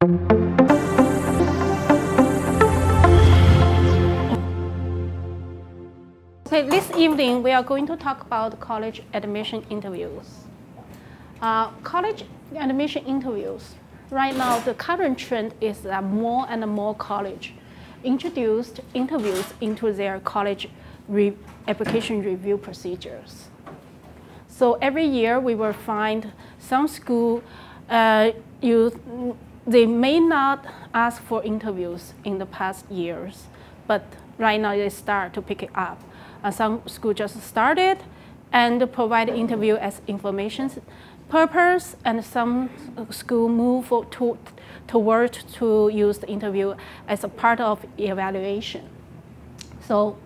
Okay, this evening we are going to talk about college admission interviews. College admission interviews. Right now, the current trend is that more and more college introduced interviews into their college application review procedures. So every year we will find some school, they may not ask for interviews in the past years, but right now they start to pick it up. Some schools just started and provide interview as information purpose, and some school move toward to use the interview as a part of evaluation. So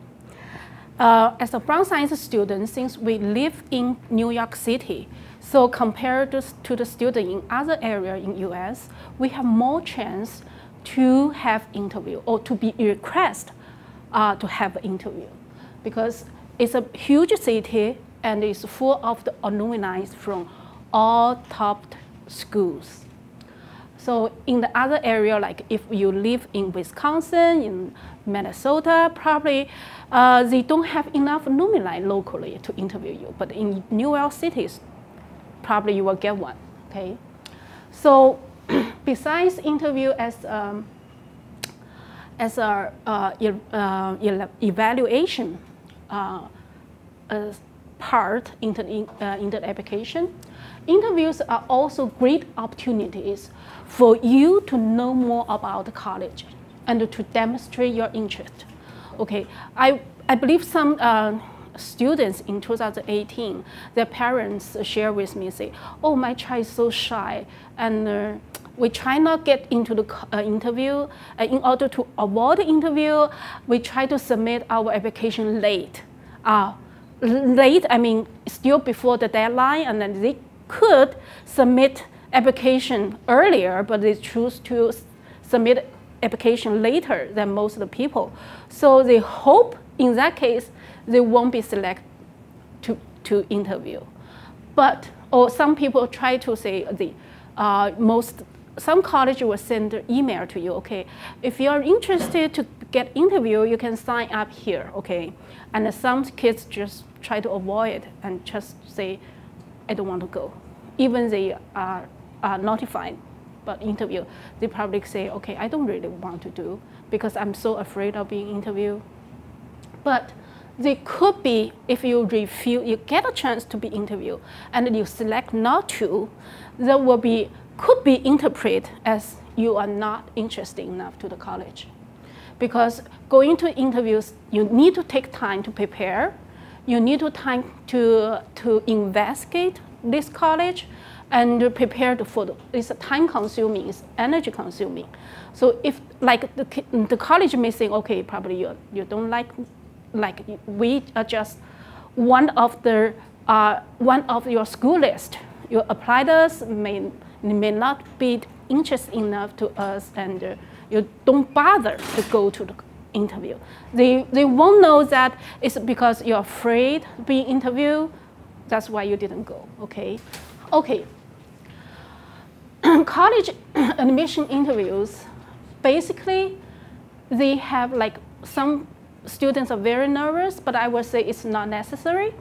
as a Brown Science student, since we live in New York City, so compared to the student in other areas in US, we have more chance to have interview or to be requested to have an interview, because it's a huge city and it's full of the alumni from all top schools. So in the other area, like if you live in Wisconsin, in Minnesota, probably they don't have enough alumni locally to interview you. But in New York cities, probably you will get one, okay? So besides interview as evaluation part in the application, interviews are also great opportunities for you to know more about the college and to demonstrate your interest. Okay, I believe some students in 2018, their parents share with me, say, oh, my child is so shy, and we try not get into the interview. In order to avoid the interview, we try to submit our application late. Late, I mean, still before the deadline, and then they could submit application earlier, but they choose to submit application later than most of the people. So they hope in that case they won't be selected to interview. But or some people try to say some college will send an email to you, okay, if you're interested to get interview, you can sign up here, okay? And some kids just try to avoid and just say, I don't want to go. Even they are notified about interview, they probably say, okay, I don't really want to do because I'm so afraid of being interviewed. But they could be, if you refuse, you get a chance to be interviewed and you select not to, there will be, could be interpreted as you are not interested enough to the college. Because going to interviews, you need to take time to prepare. You need to time to investigate this college and prepare for it's time consuming, it's energy consuming. So if like the college may say, okay, probably you don't like we are just one of your school list. You applied us may not be interested enough to us, and you don't bother to go to the interview. They won't know that it's because you're afraid of being interviewed. That's why you didn't go, okay? Okay. College admission interviews, basically, they have like some students are very nervous, but I would say it's not necessary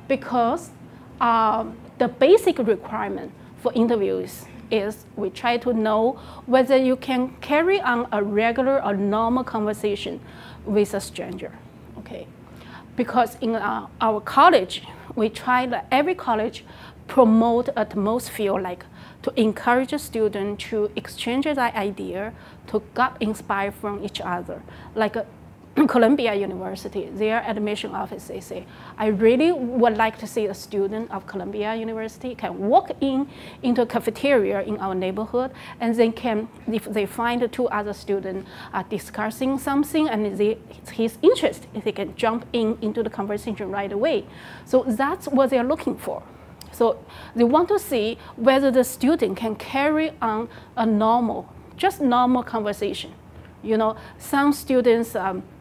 because the basic requirement for interviews is we try to know whether you can carry on a regular or normal conversation with a stranger, okay? Because in our college, we try that every college promote atmosphere like to encourage a student to exchange their idea, to get inspired from each other. Like Columbia University, their admission office, they say, I really would like to see a student of Columbia University can walk into a cafeteria in our neighborhood, and they can, if they find two other students discussing something and he's interested, they can jump into the conversation right away. So that's what they're looking for. So they want to see whether the student can carry on a just normal conversation. You know, some students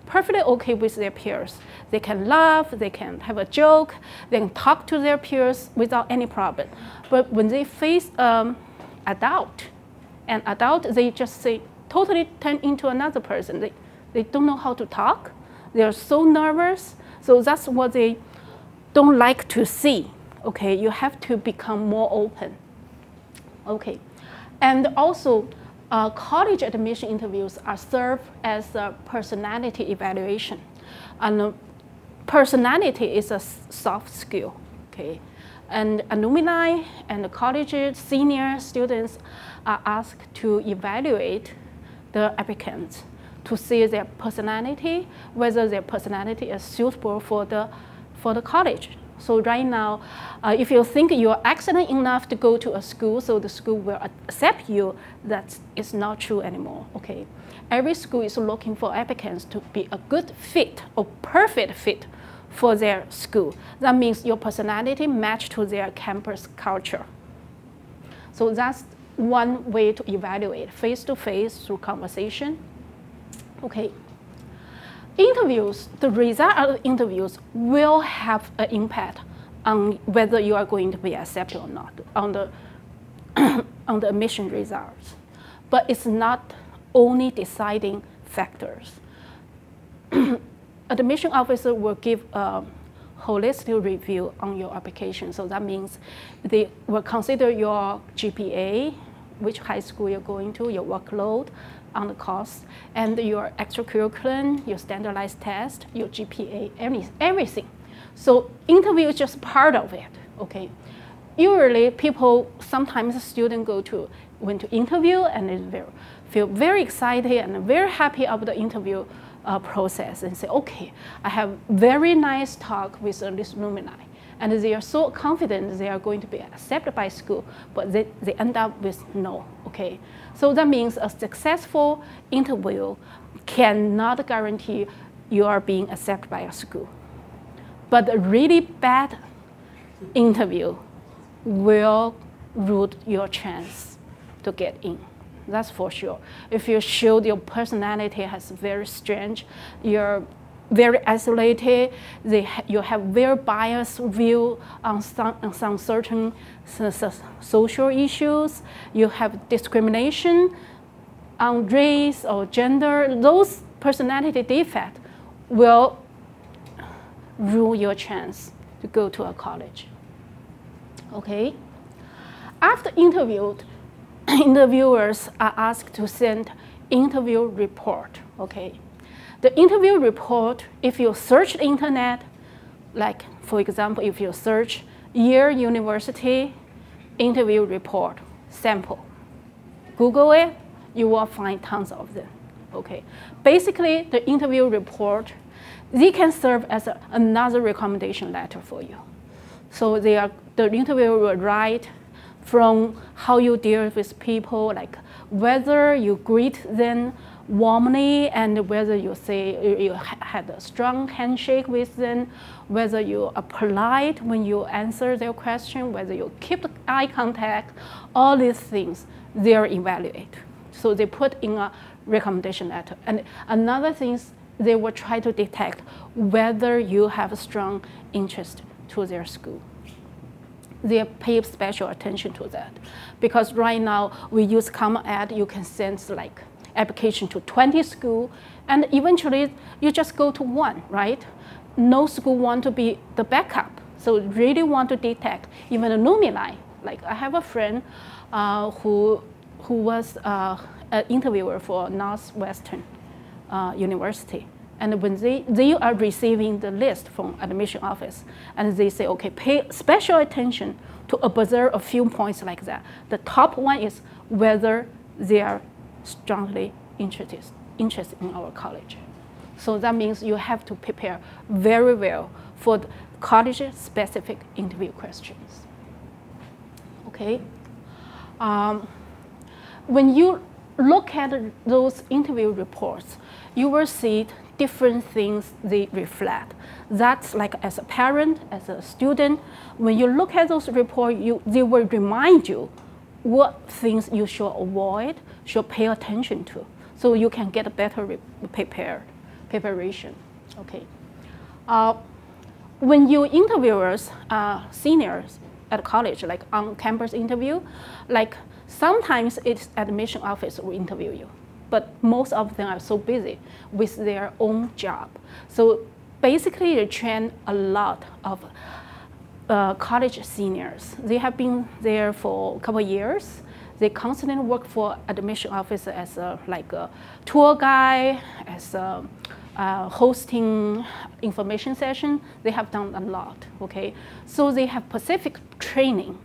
perfectly okay with their peers. They can laugh, they can have a joke, they can talk to their peers without any problem. But when they face adult, And adult, they just say, totally turn into another person. They don't know how to talk. They're so nervous. So that's what they don't like to see. Okay, you have to become more open. Okay, and also college admission interviews are served as a personality evaluation. And personality is a soft skill, okay? And alumni and college senior students are asked to evaluate the applicants to see their personality, whether their personality is suitable for the college. So right now, if you think you're excellent enough to go to a school, so the school will accept you, that is not true anymore, okay? Every school is looking for applicants to be a good fit or perfect fit for their school. That means your personality match to their campus culture. So that's one way to evaluate, face-to-face through conversation. Okay. Interviews, the result of the interviews will have an impact on whether you are going to be accepted or not on the, on the admission results. But it's not only deciding factors. Admission officer will give a holistic review on your application. So that means they will consider your GPA, which high school you're going to, your workload on the course, and your extracurricular, your standardized test, your GPA, everything. So interview is just part of it, okay? Usually people, sometimes students went to interview and they feel very excited and very happy about the interview process and say, okay, I have very nice talk with this alumni. And they are so confident they are going to be accepted by school, but they end up with no, okay? So that means a successful interview cannot guarantee you are being accepted by a school. But a really bad interview will root your chance to get in. That's for sure. If you show your personality has very strange, you're very isolated, you have very biased view on some certain social issues, you have discrimination on race or gender, those personality defects will ruin your chance to go to a college. Okay? After interviewed, interviewers are asked to send interview report, okay? The interview report, if you search the internet, like for example, if you search Yale University interview report sample, Google it, you will find tons of them, okay? Basically, the interview report, they can serve as another recommendation letter for you. So the interviewer will write from how you deal with people, like whether you greet them warmly and whether you say you had a strong handshake with them, whether you are polite when you answer their question, whether you keep eye contact, all these things, they're evaluate. So they put in a recommendation letter. And another thing is they will try to detect whether you have a strong interest to their school. They pay special attention to that. Because right now, we use Common Ed, you can send like application to 20 schools, and eventually you just go to one, right? No school want to be the backup. So really want to detect even alumni. Like I have a friend who was an interviewer for Northwestern University. And when they are receiving the list from admission office, and they say, okay, pay special attention to observe a few points like that. The top one is whether they are strongly interested in our college. So that means you have to prepare very well for the college-specific interview questions. Okay. When you look at those interview reports, you will see different things they reflect. That's like as a parent, as a student, when you look at those reports, they will remind you what things you should avoid, should pay attention to, so you can get a better preparation. Okay. When you interviewers, seniors at college, like on-campus interview, like Sometimes it's admission office will interview you, but most of them are so busy with their own job. So basically, they train a lot of college seniors. They have been there for a couple of years. They constantly work for admission officer as like a tour guide, as hosting information session. They have done a lot, okay? So they have specific training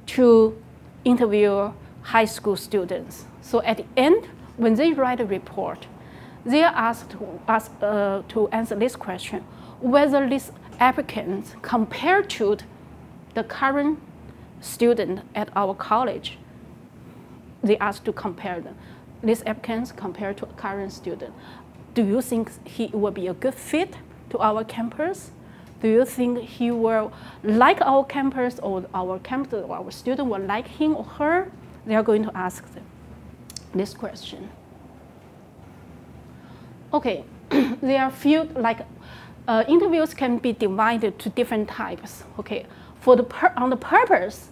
to interview high school students. So at the end, when they write a report, they are asked to answer this question, whether these applicants compared to the current student at our college, they asked to compare them. These applicants compared to a current student. Do you think he will be a good fit to our campus? Do you think he will like our campus, or our campus or our student will like him or her? They are going to ask them this question. Okay, there are few, like interviews can be divided to different types. Okay, on the purpose,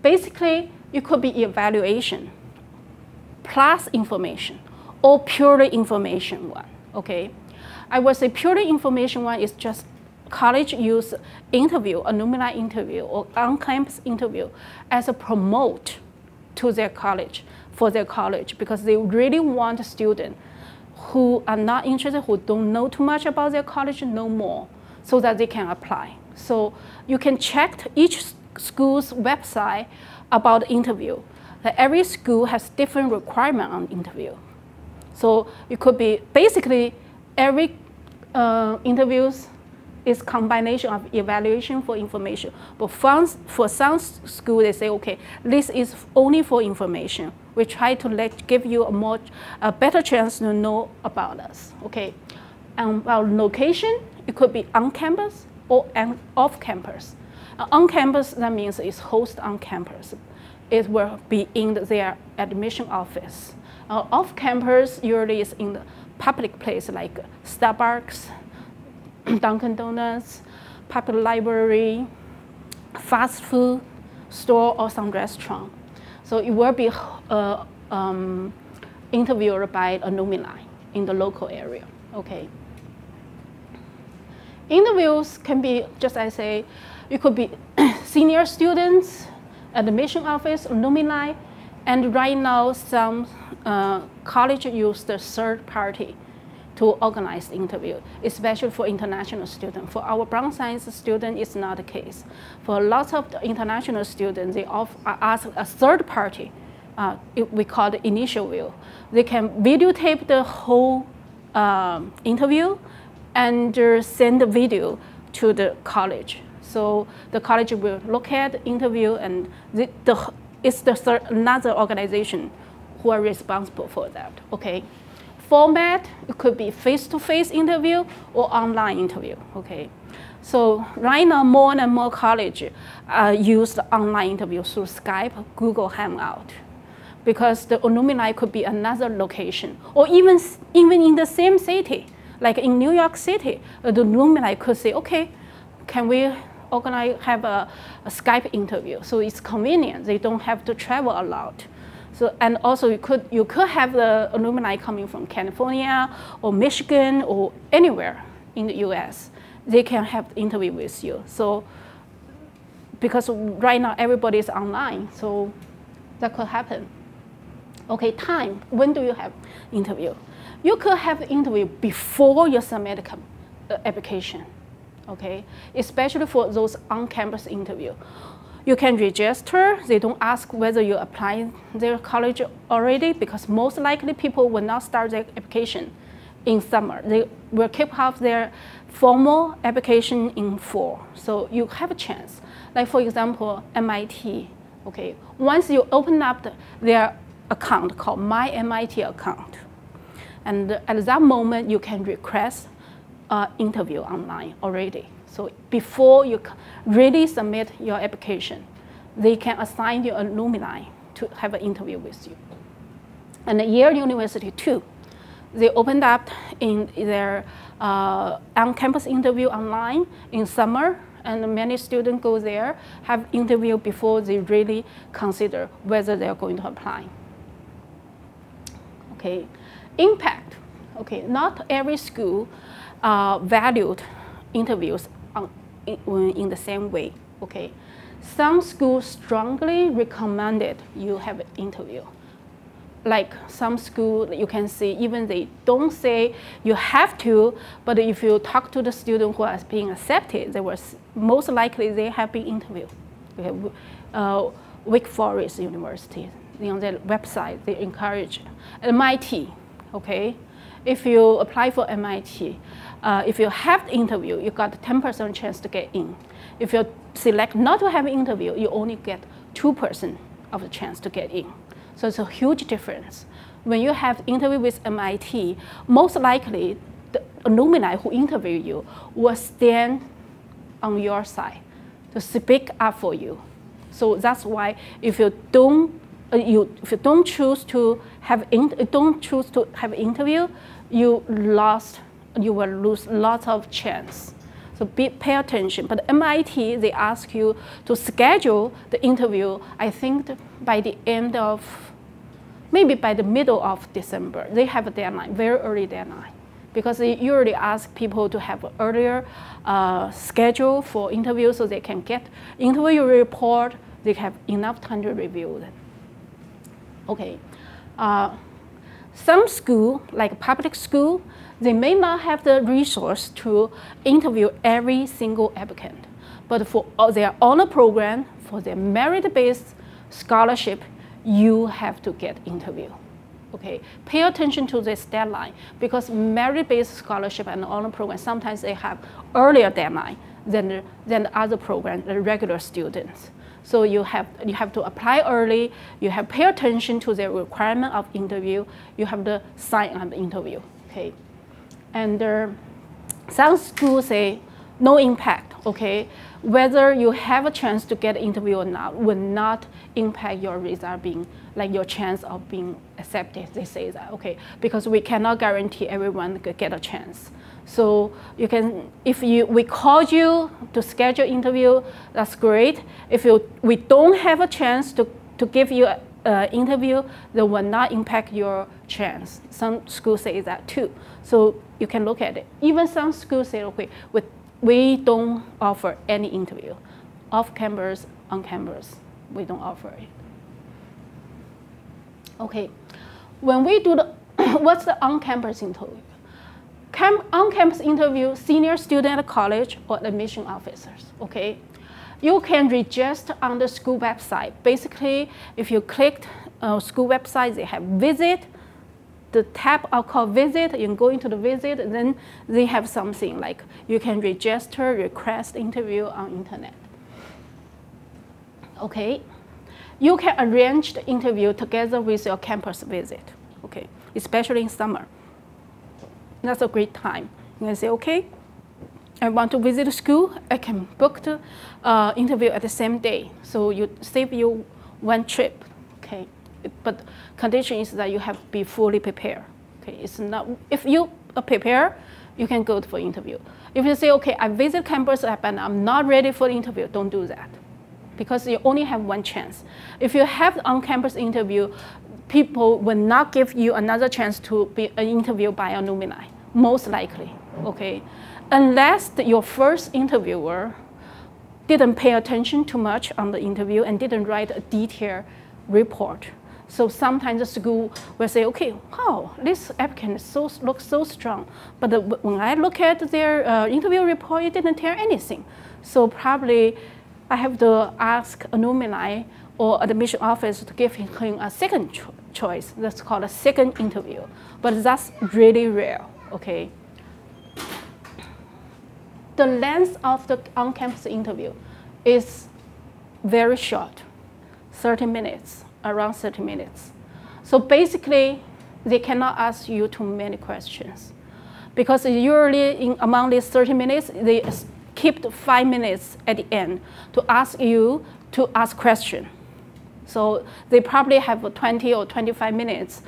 basically it could be evaluation plus information, or purely information one. Okay, I would say purely information one is just college use interview, alumni interview, or on-campus interview as a promote to their college, for their college, because they really want a student who are not interested, who don't know too much about their college, know more, so that they can apply. So you can check each school's website about interview. That every school has different requirement on interview. So it could be basically every interviews is combination of evaluation for information. But for some school, they say, okay, this is only for information. We try to give you a better chance to know about us. Okay, and our location, it could be on campus or off campus. On campus, that means it's hosted on campus. It will be in their admission office. Off campus usually is in the public place like Starbucks, Dunkin' Donuts, public library, fast food store, or some restaurant. So it will be interviewed by alumni in the local area. Okay. Interviews can be, just as I say, it could be senior students, admission office, alumni, and right now some college use the third party to organize the interview, especially for international students. For our Brown Science student, it's not the case. For lots of the international students, they ask a third party, we call the initial view. They can videotape the whole interview and send the video to the college. So the college will look at the interview, and it's another organization who are responsible for that. Okay. Format, it could be face-to-face interview or online interview. Okay. So right now, more and more college use the online interview through Skype, Google Hangout, because the alumni could be another location, or even in the same city, like in New York City, the alumni could say, okay, can we have a Skype interview? So it's convenient. They don't have to travel a lot. So, and also you could have the alumni coming from California or Michigan or anywhere in the US. They can have the interview with you. So because right now everybody is online, so that could happen. Okay, time. When do you have interview? You could have the interview before you submit application. Okay, especially for those on-campus interview. You can register. They don't ask whether you apply their college already, because most likely people will not start their application in summer. They will kick off their formal application in fall. So you have a chance. Like for example, MIT. Okay, once you open up their account called My MIT account, and at that moment you can request an interview online already. So before you really submit your application, they can assign you alumni to have an interview with you. And Yale University too, they opened up in their on-campus interview online in summer, and many students go there, have interview before they really consider whether they're going to apply. Okay, impact. Okay, not every school valued interviews in the same way. Okay, some schools strongly recommended you have an interview. Like some schools, you can see even they don't say you have to, but if you talk to the student who is being accepted, they were most likely they have been interviewed. Okay. Wake Forest University, on their website, they encourage MIT. Okay, if you apply for MIT, if you have the interview, you got 10% chance to get in. If you select not to have an interview, you only get 2% of the chance to get in. So it's a huge difference. When you have interview with MIT, most likely the alumni who interview you will stand on your side to speak up for you. So that's why if you don't choose to have interview, you will lose lots of chance. So pay attention. But MIT, they ask you to schedule the interview, I think by the end of, maybe by the middle of December. They have a deadline, very early deadline. Because they usually ask people to have an earlier schedule for interview so they can get interview report, they have enough time to review them. Okay. Some school, like public school, they may not have the resource to interview every single applicant. But for their honor program, for their merit-based scholarship, you have to get interview. Okay, pay attention to this deadline because merit-based scholarship and honor program, sometimes they have earlier deadline than the other program, the regular students. So you have to apply early, you have to pay attention to the requirement of interview, you have to sign up the interview, okay? And some schools say no impact, okay? Whether you have a chance to get an interview or not will not impact your result being, like your chance of being accepted. They say that, okay, because we cannot guarantee everyone could get a chance. So you can, we called you to schedule interview, that's great. If we don't have a chance to give you an interview, that will not impact your chance. Some schools say that too. So you can look at it. Even some schools say, okay, we don't offer any interview. Off campus, on campus, we don't offer it. Okay, when we do the, what's the on-campus interview? On-campus interview, senior student at college or admission officers, okay? You can register on the school website. Basically, if you click school website, they have visit, the tab are called visit, you can go into the visit, and then they have something like you can register, request interview on internet. Okay, you can arrange the interview together with your campus visit, okay, especially in summer. That's a great time. You can say, okay, I want to visit the school, I can book the interview at the same day. So you save you one trip, okay? But condition is that you have to be fully prepared. Okay, it's not, if you are prepared, you can go for interview. If you say, okay, I visit campus but I'm not ready for the interview, don't do that. Because you only have one chance. If you have on-campus interview, people will not give you another chance to be interviewed by an alumni, most likely, okay? Unless your first interviewer didn't pay attention too much on the interview and didn't write a detailed report. So sometimes the school will say, okay, wow, this applicant looks so strong. But when I look at their interview report, it didn't tell anything. So probably I have to ask alumni or admission office to give him a second choice. That's called a second interview. But that's really rare, okay? The length of the on-campus interview is very short, 30 minutes. Around 30 minutes. So basically, they cannot ask you too many questions. Because usually among these 30 minutes, they keep 5 minutes at the end to ask you to ask questions. So they probably have 20 or 25 minutes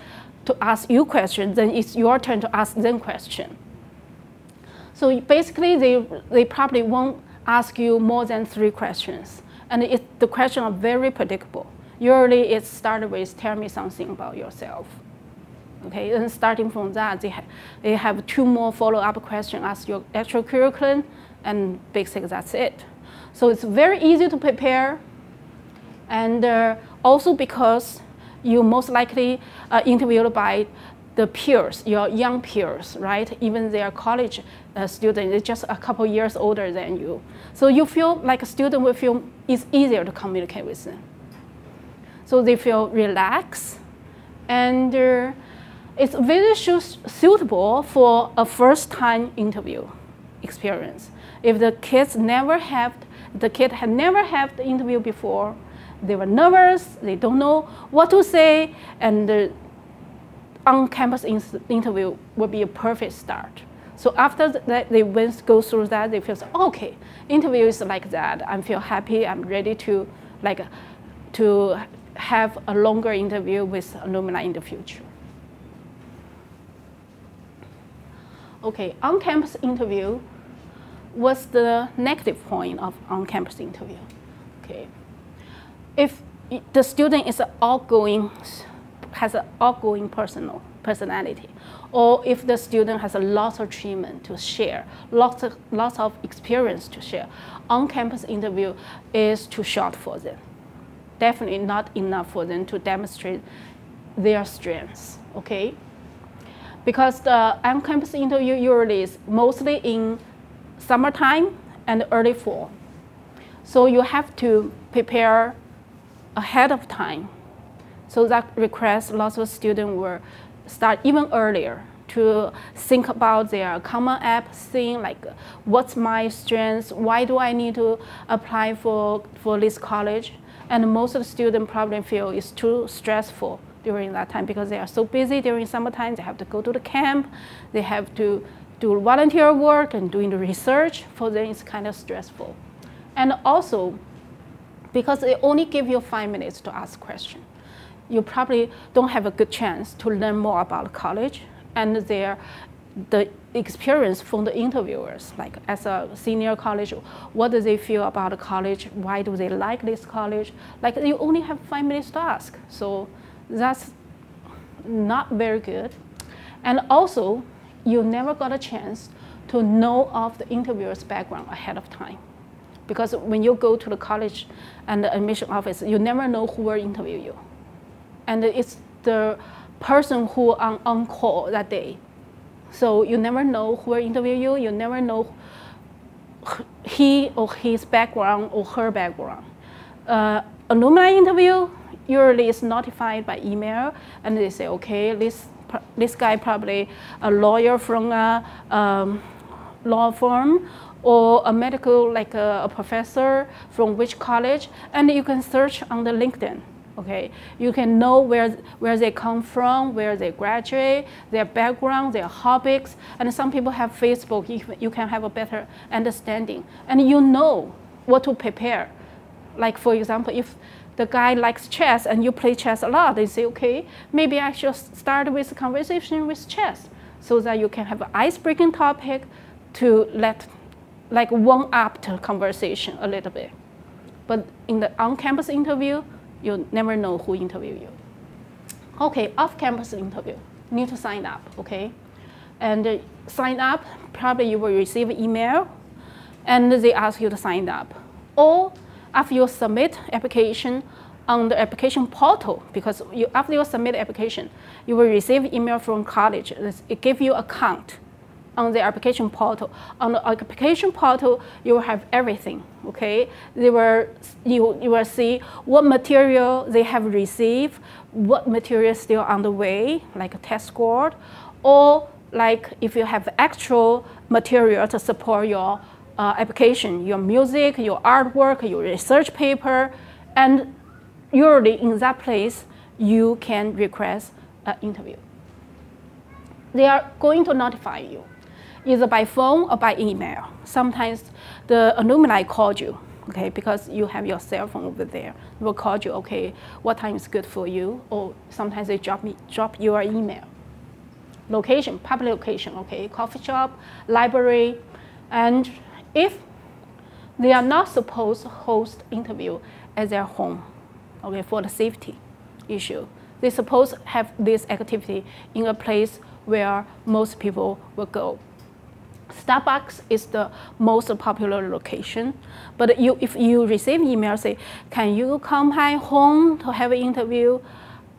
to ask you questions, then it's your turn to ask them questions. So basically, they probably won't ask you more than 3 questions. And the questions are very predictable. Usually it started with, tell me something about yourself. Okay, and starting from that, they have 2 more follow-up questions, ask your actual curriculum, and basically that's it. So it's very easy to prepare. And also because you most likely are interviewed by the peers, your young peers, right? Even they are college students, they're just a couple years older than you. So you feel like a student will feel it's easier to communicate with them. So they feel relaxed, and it's very suitable for a first-time interview experience. If the kid had never had the interview before, they were nervous, they don't know what to say, and the on-campus interview will be a perfect start. So after that, they go through that, they feel, okay, interview is like that. I feel happy, I'm ready to have a longer interview with alumni in the future. Okay, on-campus interview. What's the negative point of on-campus interview? Okay, if the student is has an outgoing personality, or if the student has a lot of achievement to share, lots of experience to share, on-campus interview is too short for them. Definitely not enough for them to demonstrate their strengths, okay? Because the on-campus interview usually is mostly in summertime and early fall. So you have to prepare ahead of time. So that requires lots of students will start even earlier to think about their common app thing, like what's my strengths, why do I need to apply for this college? And most of the students probably feel it's too stressful during that time because they are so busy during summertime. They have to go to the camp, they have to do volunteer work and doing the research. For them, it's kind of stressful. And also, because they only give you 5 minutes to ask questions, you probably don't have a good chance to learn more about college and the experience from the interviewers, like as a senior college, what do they feel about the college? Why do they like this college? Like you only have 5 minutes to ask. So that's not very good. And also, you never got a chance to know of the interviewer's background ahead of time. Because when you go to the college and the admission office, you never know who will interview you. And it's the person who on call that day. So you never know who will interview you. You never know he or his background or her background. Alumni interview usually is notified by email, and they say, okay, this guy probably a lawyer from a law firm, or a medical, like a professor from which college, and you can search on the LinkedIn. Okay, you can know where they come from, where they graduate, their background, their hobbies, and some people have Facebook. You can have a better understanding, and you know what to prepare. Like for example, if the guy likes chess and you play chess a lot, they say, okay, maybe I should start with a conversation with chess, so that you can have an ice-breaking topic to like warm up the conversation a little bit. But in the on-campus interview, you never know who interviewed you. Okay, off-campus interview, you need to sign up, okay? And sign up, probably you will receive an email, and they ask you to sign up. Or after you submit application on the application portal, because after you submit application, you will receive email from college. It gives you a count on the application portal. On the application portal, you will have everything, okay? You will see what material they have received, what material is still on the way, like a test score, or like if you have actual material to support your application, your music, your artwork, your research paper, and usually in that place, you can request an interview. They are going to notify you, either by phone or by email. Sometimes the alumni called you, okay, because you have your cell phone over there. They will call you, okay, what time is good for you? Or sometimes they drop your email. Location, public location, okay, coffee shop, library, and if they are not supposed to host interview at their home, okay, for the safety issue. They're supposed to have this activity in a place where most people will go. Starbucks is the most popular location, but if you receive email say, can you come by home to have an interview,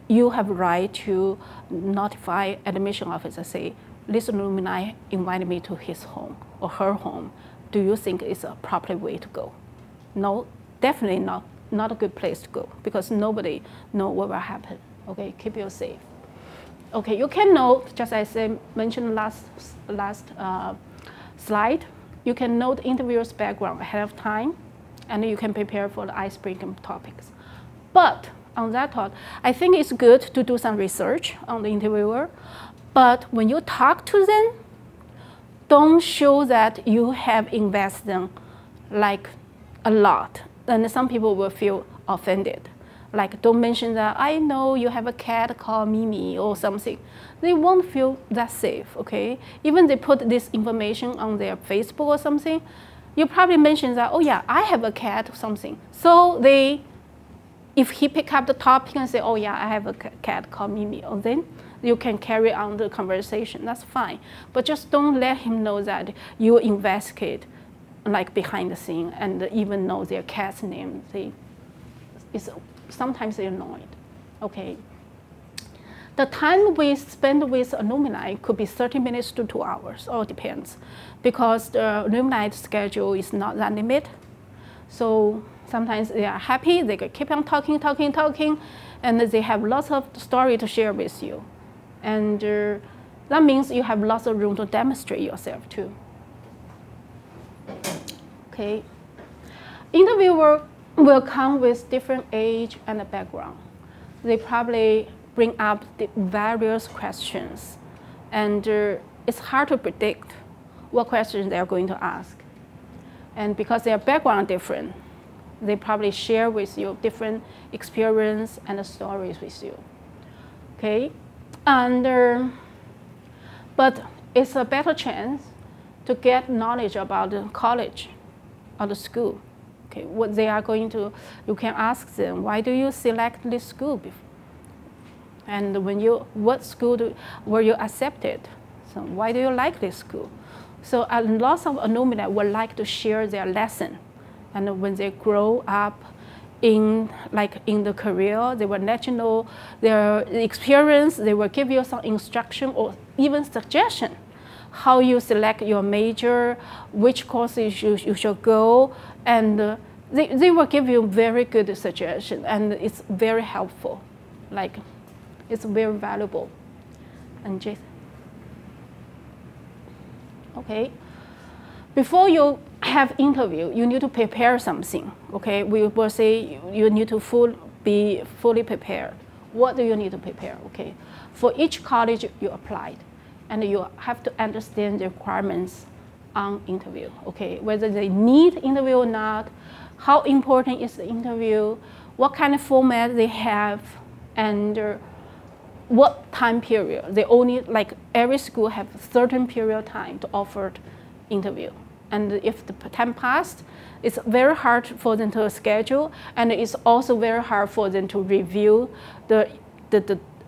you have a right to notify admission officer, say, this alumni invited me to his home or her home. Do you think it's a proper way to go? No, definitely not a good place to go, because nobody knows what will happen. Okay, keep you safe. Okay, you can note, just as I mentioned last slide, you can note the interviewer's background ahead of time, and you can prepare for the icebreaking topics. But on that thought, I think it's good to do some research on the interviewer, but when you talk to them, don't show that you have invested like a lot. And some people will feel offended. Like, don't mention that, I know you have a cat called Mimi or something. They won't feel that safe, okay? Even they put this information on their Facebook or something, you probably mention that, oh yeah, I have a cat or something. So if he pick up the topic and say, oh yeah, I have a cat called Mimi, or then you can carry on the conversation, that's fine. But just don't let him know that you investigate like behind the scene and even know their cat's name. Sometimes they're annoyed, okay? The time we spend with alumni could be 30 minutes to 2 hours, all depends, because the alumni schedule is not that limit. So sometimes they are happy, they can keep on talking, and they have lots of story to share with you. And that means you have lots of room to demonstrate yourself too. Okay. Interviewer will come with different age and background. They probably bring up the various questions, and it's hard to predict what questions they're going to ask. And because their background different, they probably share with you different experience and stories with you. Okay, and but it's a better chance to get knowledge about the college or the school. Okay, what they are going to, you can ask them, why do you select this school? And what school were you accepted? So why do you like this school? So lots of alumni would like to share their lesson. And when they grow up in the career, they will let you know their experience, they will give you some instruction or even suggestion how you select your major, which courses you should go, and they will give you very good suggestion, and it's very helpful. Like, it's very valuable. And Jason. Okay. Before you have interview, you need to prepare something. Okay. We will say you need to be fully prepared. What do you need to prepare? Okay. For each college you applied, and you have to understand the requirements on interview. Okay. Whether they need interview or not, how important is the interview, what kind of format they have, and what time period. They only, like every school have a certain period of time to offer interview. And if the time passed, it's very hard for them to schedule, and it's also very hard for them to review the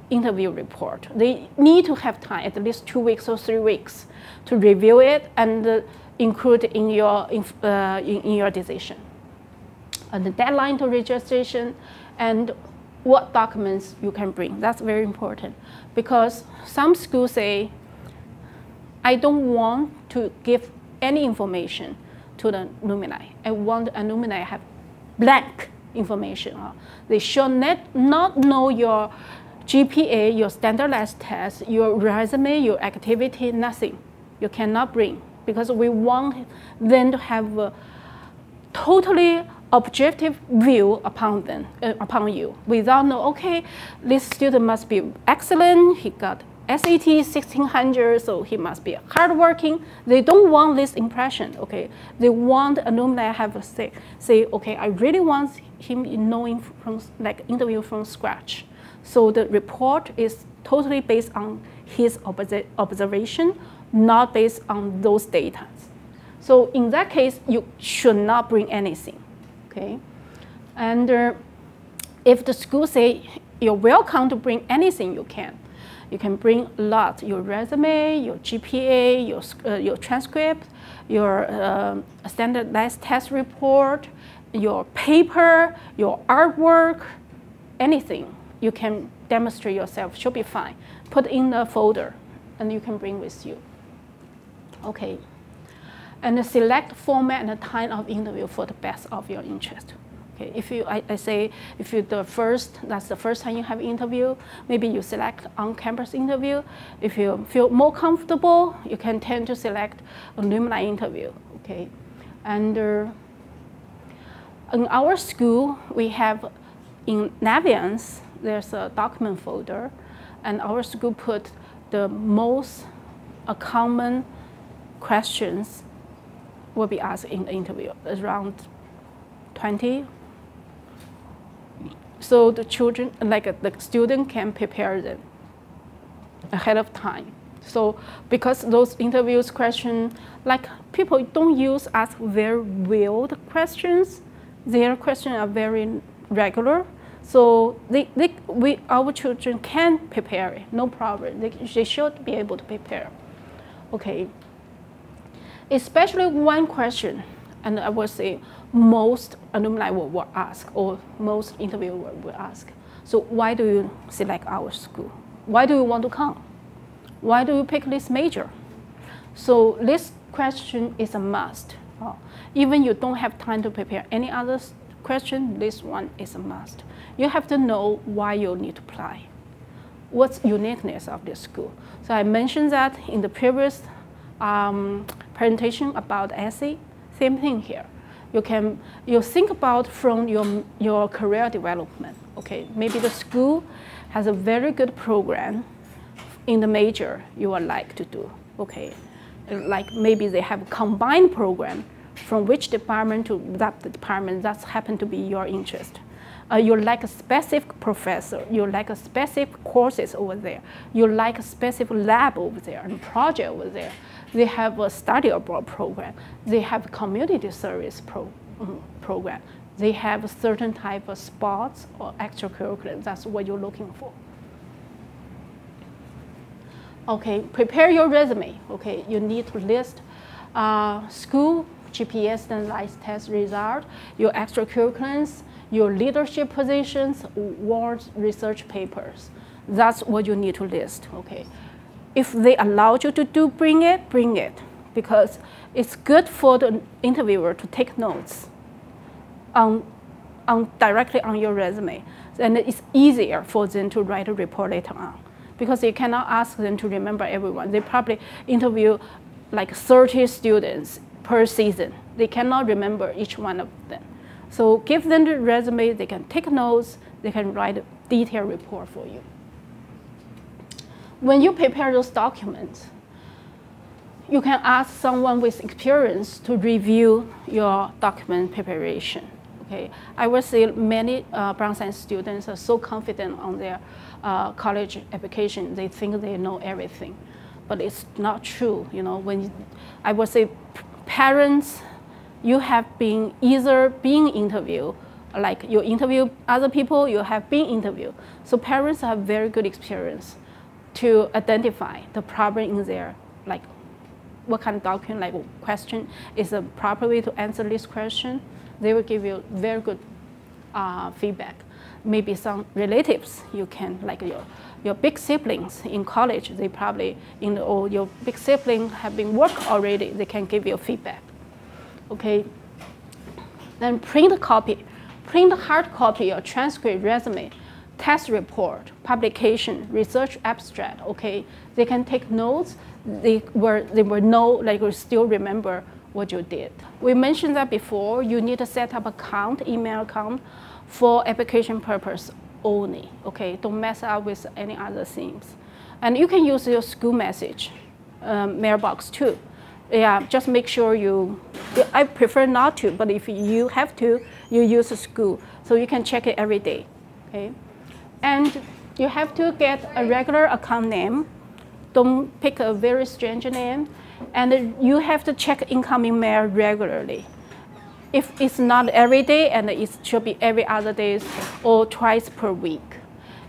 interview report. They need to have time, at least 2 weeks or 3 weeks, to review it and include in your decision. And the deadline to registration and what documents you can bring. That's very important, because some schools say, I don't want to give any information to the alumni. I want the alumni have blank information. They should not know your GPA, your standardized test, your resume, your activity, nothing. You cannot bring, because we want them to have a totally objective view upon you, without know, okay, this student must be excellent, he got SAT 1600, so he must be hardworking. They don't want this impression, okay? They want alumni have a say, okay, I really want him knowing from, like, interview from scratch. So the report is totally based on his observation, not based on those data. So in that case, you should not bring anything, okay? And if the school say you're welcome to bring anything, you can. You can bring a lot, your resume, your GPA, your transcript, your standardized test report, your paper, your artwork, anything you can demonstrate yourself should be fine. Put in a folder, and you can bring with you. Okay. And select format and the time of interview for the best of your interest. Okay. If you, if you that's the first time you have interview, maybe you select on-campus interview. If you feel more comfortable, you can tend to select alumni interview. Okay. And in our school, we have in Naviance, there's a document folder, and our school put the most common questions will be asked in the interview, around 20. So the children, the student can prepare them ahead of time. So because those interviews questions, people don't ask very weird questions. Their questions are very regular. So our children can prepare it, no problem. They should be able to prepare. Okay. Especially one question, and I would say most alumni will ask, or most interviewers will ask. So why do you select our school? Why do you want to come? Why do you pick this major? So this question is a must. Even you don't have time to prepare any other question, this one is a must. You have to know why you need to apply. What's uniqueness of this school? So I mentioned that in the previous presentation about essay. Same thing here. You think about from your career development. Okay, maybe the school has a very good program in the major you would like to do. Okay, like maybe they have a combined program from which department to that department that's happen to be your interest. You like a specific professor, you like a specific courses over there, you like a specific lab over there and project over there. They have a study abroad program, they have a community service program, they have a certain type of sports or extracurricular. That's what you're looking for. Okay, prepare your resume. Okay, you need to list school, GPA standardized test result, your extracurriculars, your leadership positions, awards, research papers. That's what you need to list, okay? If they allow you to bring it, because it's good for the interviewer to take notes directly on your resume. And it's easier for them to write a report later on, because you cannot ask them to remember everyone. They probably interview like 30 students per season. They cannot remember each one of them. So give them the resume, they can take notes, they can write a detailed report for you. When you prepare those documents, you can ask someone with experience to review your document preparation. Okay? I would say many Brown Science students are so confident on their college application, they think they know everything. But it's not true. You know, I would say parents, you have been either being interviewed, like you interview other people, you have been interviewed. So parents have very good experience to identify the problem in there, like what kind of document, like question is the proper way to answer this question. They will give you very good feedback. Maybe some relatives, you can, like your big siblings in college, they probably, or your big sibling have been worked already, they can give you feedback. Okay, then print a copy. Print a hard copy, your transcript, resume, test report, publication, research abstract, okay? They can take notes, they will know, like will still remember what you did. We mentioned that before, you need to set up account, email account for application purpose only, okay? Don't mess up with any other things. And you can use your school message mailbox too. Yeah, just make sure I prefer not to, but if you have to, you use a school. So you can check it every day, okay? And you have to get a regular account name. Don't pick a very strange name. And you have to check incoming mail regularly. If it's not every day, and it should be every other day or twice per week.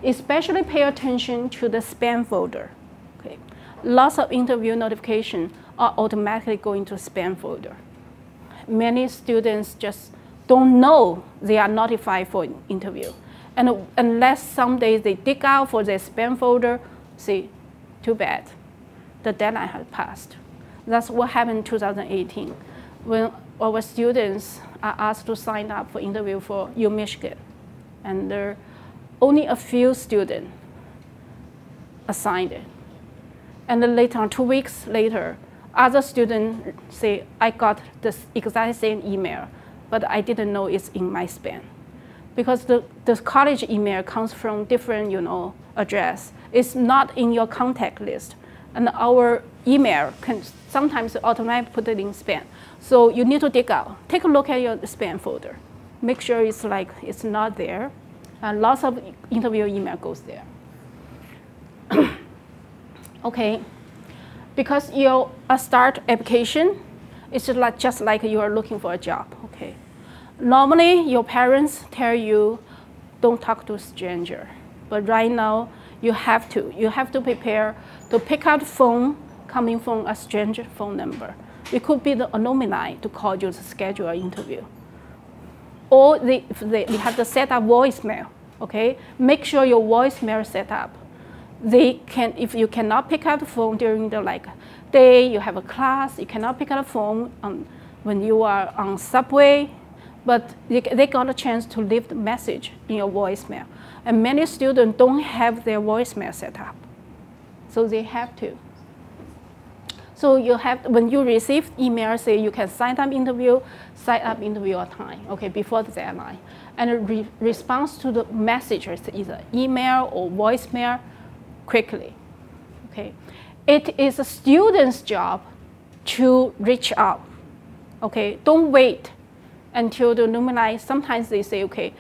Especially pay attention to the spam folder. Okay. Lots of interview notifications are automatically going to spam folder. Many students just don't know they are notified for an interview. And unless someday they dig out for their spam folder, say, too bad, the deadline has passed. That's what happened in 2018 when our students are asked to sign up for interview for U Michigan. And there are only a few students assigned it. And then later on, 2 weeks later, other students say, I got this exact same email, but I didn't know it's in my spam. Because the college email comes from different address. It's not in your contact list. And our email can sometimes automatically put it in spam. So you need to dig out. Take a look at your spam folder. Make sure it's not there. And lots of interview email goes there. Okay, because your start application is just like you are looking for a job. Okay, normally your parents tell you don't talk to a stranger, but right now you have to prepare to pick up the phone coming from a stranger phone number. It could be the alumni to call you to schedule an interview, or they have to set up voicemail. Okay, make sure your voicemail is set up. If you cannot pick up the phone during the day you have a class, you cannot pick up the phone when you are on subway, but they got a chance to leave the message in your voicemail. And many students don't have their voicemail set up, so they have to. So when you receive email, say you can sign up interview on time, okay, before the deadline. And response to the messages, either email or voicemail, quickly, okay? It is a student's job to reach out, okay? Don't wait until the alumni, sometimes they say, okay,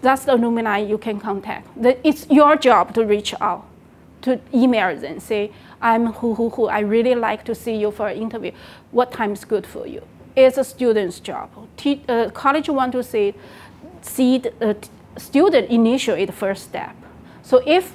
that's the alumni you can contact. It's your job to reach out, to email them, say, I'm who, I really like to see you for an interview. What time is good for you? It's a student's job. College want to see the student initiate the first step. So if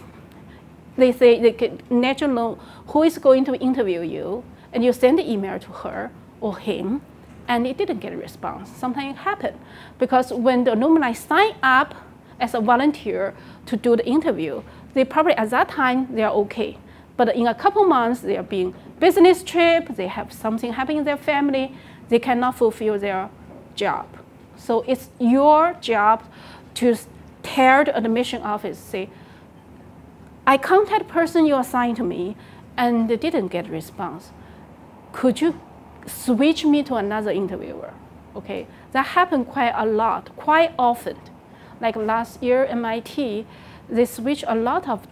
they say they can naturally know who is going to interview you, and you send the email to her or him, and it didn't get a response. Sometimes it happened because when the alumni sign up as a volunteer to do the interview, they probably at that time they are okay. But in a couple months, they are being business trip, they have something happening in their family, they cannot fulfill their job. So it's your job to tell the admission office, say, I contact the person you assigned to me, and they didn't get a response. Could you switch me to another interviewer? Okay, that happened quite a lot, quite often. Like last year, MIT, they switched a lot of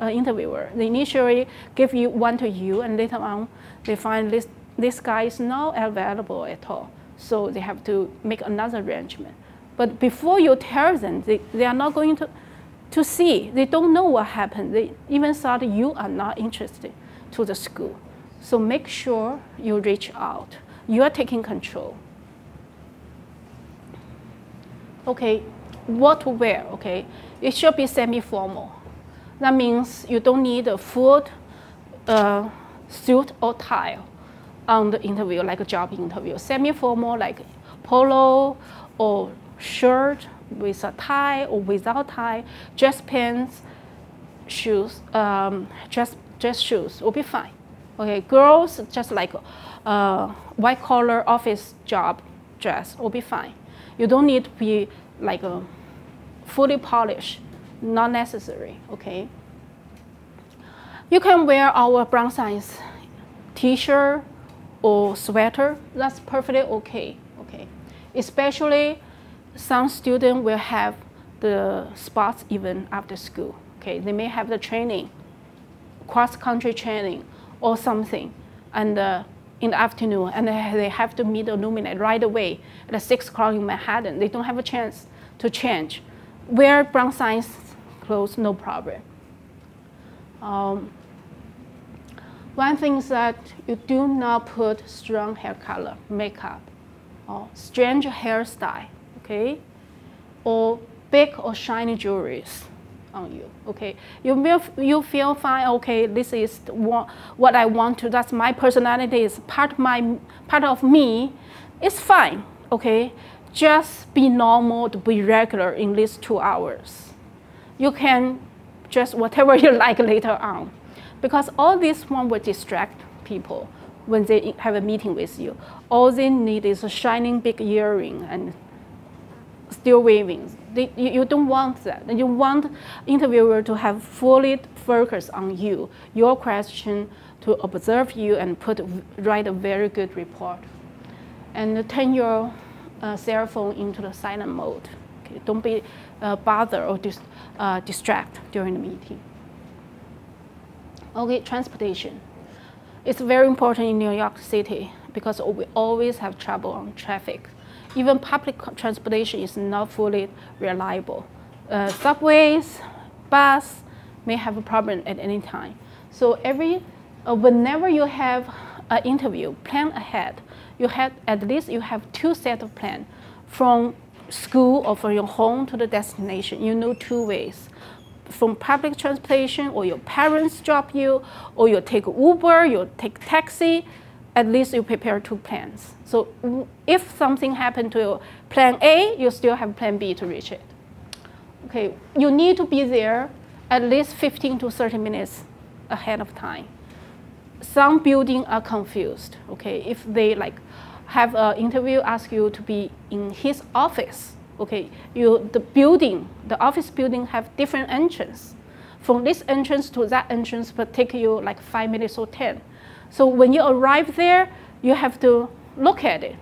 interviewer. They initially give you one to you, and later on, they find this guy is not available at all. So they have to make another arrangement. But before you tell them, they are not going to see. They don't know what happened. They even thought you are not interested to the school. So make sure you reach out. You are taking control. Okay, what to wear, okay? It should be semi-formal. That means you don't need a full suit or tie on the interview, like a job interview. Semi-formal, like polo or shirt with a tie or without tie, dress pants, shoes, dress shoes will be fine. Okay, girls just like white collar office job dress will be fine. You don't need to be like a fully polished, not necessary. Okay. You can wear our brown size t-shirt or sweater. That's perfectly okay. Okay, especially some students will have the sports event after school. Okay, they may have the training, cross-country training or something, and in the afternoon, and they have to meet the alumni right away at 6 o'clock in Manhattan. They don't have a chance to change. Wear brown size clothes, no problem. One thing is that you do not put strong hair color, makeup, or strange hairstyle, okay? Or big or shiny jewelries on you, okay? You feel fine, okay, this is what I want to, that's my personality, is part of me, it's fine, okay? Just be normal, to be regular in these 2 hours. You can just whatever you like later on. Because all this one will distract people when they have a meeting with you. All they need is a shining big earring and still waving. You don't want that. You want interviewer to have fully focus on you, your question, to observe you and write a very good report. And turn your cell phone into the silent mode. Okay? Don't be bothered or distract during the meeting. Okay, transportation. It's very important in New York City because we always have trouble on traffic. Even public transportation is not fully reliable. Subways, bus may have a problem at any time. So whenever you have an interview, plan ahead. At least you have 2 sets of plans from school or from your home to the destination. You know 2 ways. From public transportation, or your parents drop you, or you take Uber, you take taxi, at least you prepare 2 plans. So if something happened to plan A, you still have plan B to reach it. Okay, you need to be there at least 15 to 30 minutes ahead of time. Some buildings are confused, okay? If they have an interview, ask you to be in his office, okay, the office building have different entrance. From this entrance to that entrance will take you like 5 minutes or 10. So when you arrive there, you have to look at it,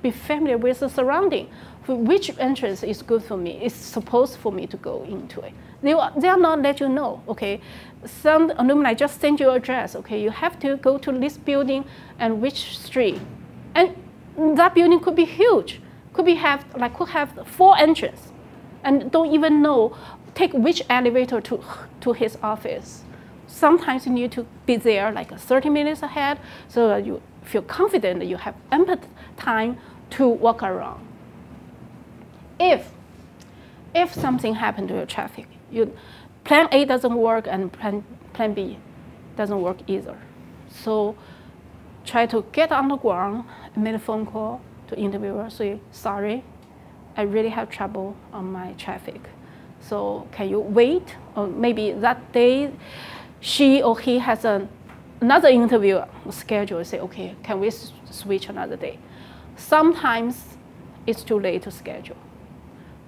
be familiar with the surrounding. Which entrance is good for me? It's supposed for me to go into it. They are not let you know, okay? Some alumni just send you address, okay? You have to go to this building and which street. And that building could be huge. Could have 4 entrances, and don't even know, take which elevator to his office. Sometimes you need to be there like 30 minutes ahead so that you feel confident that you have ample time to walk around. If something happened to your traffic, plan A doesn't work and plan B doesn't work either. So try to get on the ground and make a phone call to interviewer, say, sorry, I really have trouble on my traffic. So can you wait? Or maybe that day, she or he has another interview scheduled. Say, okay, can we switch another day? Sometimes it's too late to schedule.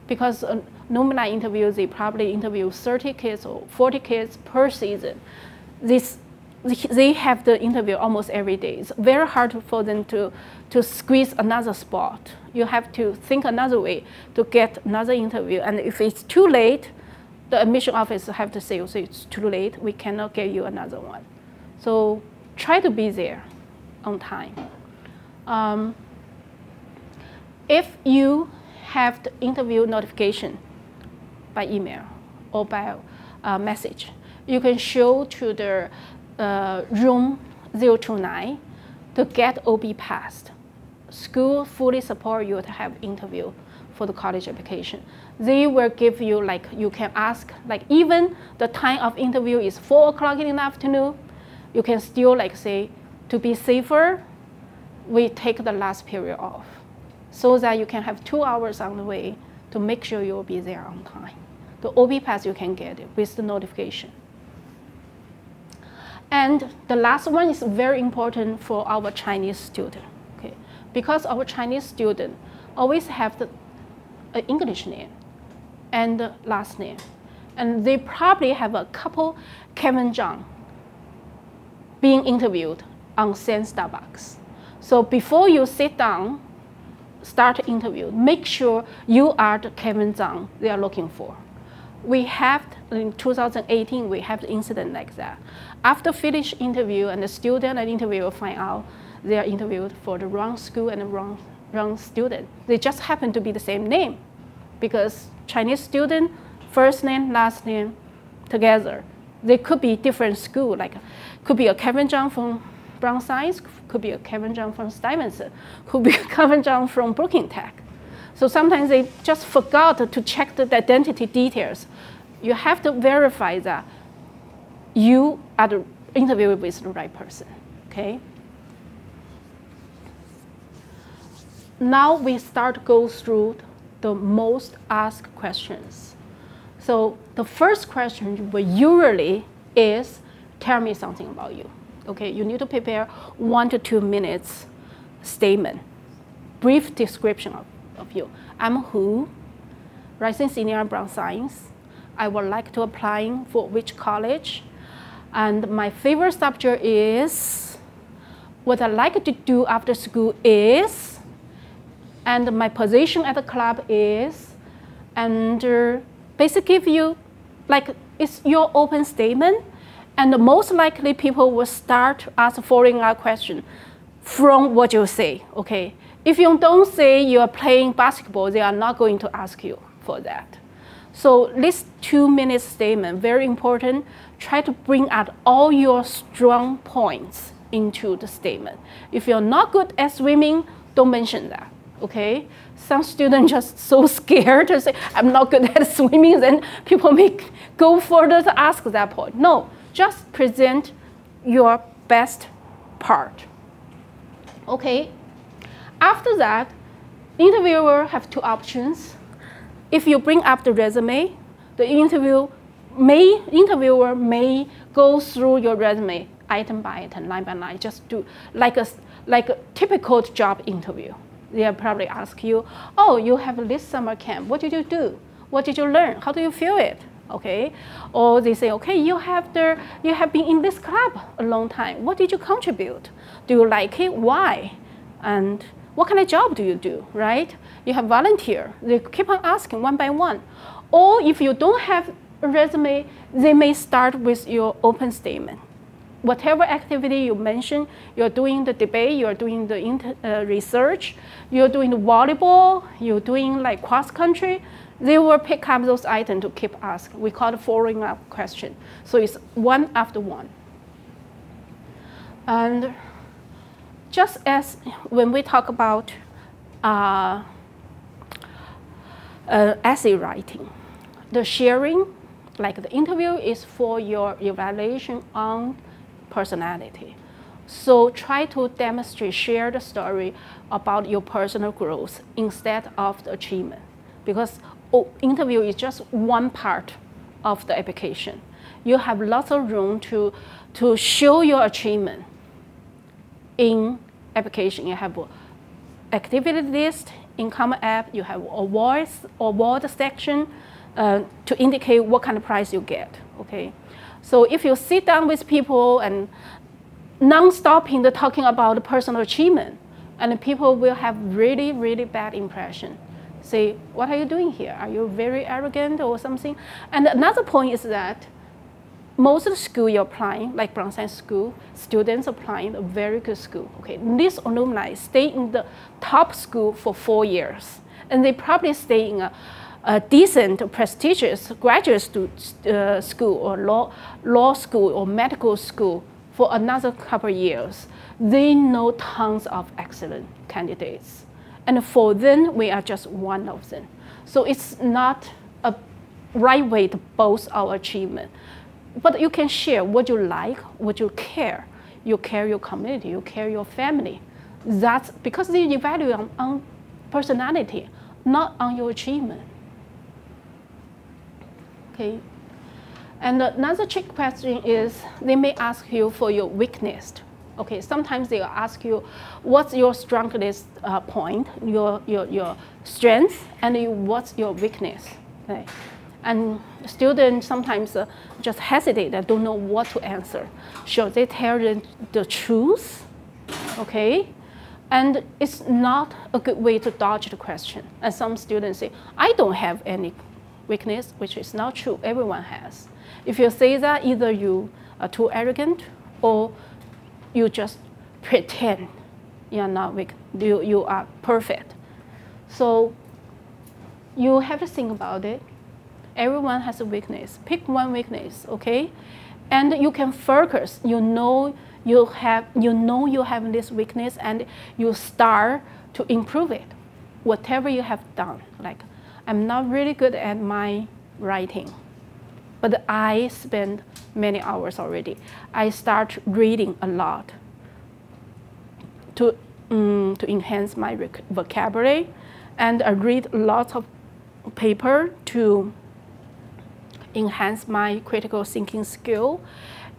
Because normally interviews, they probably interview 30 kids or 40 kids per season. They have the interview almost every day. It's very hard for them to squeeze another spot. You have to think another way to get another interview. And if it's too late, the admission office have to say, it's too late, we cannot get you another one. So try to be there on time. If you have the interview notification by email or by message, you can show to the room 029 to get OB passed. School fully support you to have interview for the college application. They will give you, you can ask, even the time of interview is 4 o'clock in the afternoon, you can still say, to be safer, we take the last period off so that you can have 2 hours on the way to make sure you'll be there on time. The OB pass, you can get it with the notification. And the last one is very important for our Chinese student, okay? Because our Chinese student always have the English name and the last name. And they probably have a couple Kevin Zhang being interviewed on same Starbucks. So before you sit down, start the interview, make sure you are the Kevin Zhang they are looking for. We have, in 2018, we have the incident like that. After finish interview and the student and interviewer find out they are interviewed for the wrong school and the wrong student. They just happen to be the same name because Chinese student, first name, last name together. They could be different school, like Could be a Kevin Zhang from Brown Science, could be a Kevin Zhang from Stevenson, could be a Kevin Zhang from Brookings Tech. So sometimes they just forgot to check the identity details. You have to verify that you are interviewing with the right person, okay? Now we start to go through the most asked questions. So the first question usually is, tell me something about you. Okay, you need to prepare 1 to 2 minutes statement, brief description of you. I'm who, rising senior in Brown Science. I would like to apply for which college. And my favorite subject is, what I like to do after school is, and my position at the club is, and basically give you, like, it's your open statement. And most likely people will start to ask following-up questions from what you say, okay? If you don't say you're playing basketball, they are not going to ask you for that. So this 2-minute statement, very important. Try to bring out all your strong points into the statement. If you're not good at swimming, don't mention that, okay? Some students just so scared to say, I'm not good at swimming, then people may go further to ask that point. No. Just present your best part. Okay. After that, interviewer have 2 options. If you bring up the resume, the interviewer may go through your resume item by item, line by line, just do like a typical job interview. They'll probably ask you, oh, you have this summer camp. What did you do? What did you learn? How do you feel it? Okay, or they say, okay, you have been in this club a long time. What did you contribute? Do you like it? Why? And what kind of job do you do, right? You have volunteer. They keep on asking one by one. Or if you don't have a resume, they may start with your open statement. Whatever activity you mention, you're doing the debate, you're doing the research, you're doing the volleyball, you're doing like cross country, they will pick up those items to keep asking. We call it following up question. So it's one after one. And just as when we talk about essay writing, the sharing, like the interview, is for your evaluation on personality. So try to demonstrate, share the story about your personal growth instead of the achievement. Because interview is just one part of the application. You have lots of room to show your achievement in application. You have activity list, income app, you have award section to indicate what kind of prize you get, okay? So if you sit down with people and non-stopping the talking about the personal achievement, and people will have really, really bad impression. Say, what are you doing here? Are you very arrogant or something? And another point is that most of the school you're applying, like Brown Science School, students applying a very good school. Okay, this alumni stay in the top school for 4 years, and they probably stay in a decent, prestigious graduate school or law school or medical school for another couple of years. They know tons of excellent candidates. And for them, we are just one of them. So it's not a right way to boast our achievement. But you can share what you like, what you care. You care your community, you care your family. That's because they evaluate on personality, not on your achievement. Okay. And another trick question is they may ask you for your weakness. Okay, sometimes they will ask you, what's your strongest point, your strength, and what's your weakness? Okay. And students sometimes just hesitate and don't know what to answer. Should they tell them the truth? Okay, and it's not a good way to dodge the question. And some students say, I don't have any weakness, which is not true. Everyone has. If you say that, either you are too arrogant or you just pretend you are not weak, you are perfect. So you have to think about it. Everyone has a weakness. Pick one weakness, okay? And you can focus. You know you have this weakness, and you start to improve it. Whatever you have done, like I'm not really good at my writing, but I spend many hours already. I start reading a lot to enhance my vocabulary, and I read lots of paper to enhance my critical thinking skill,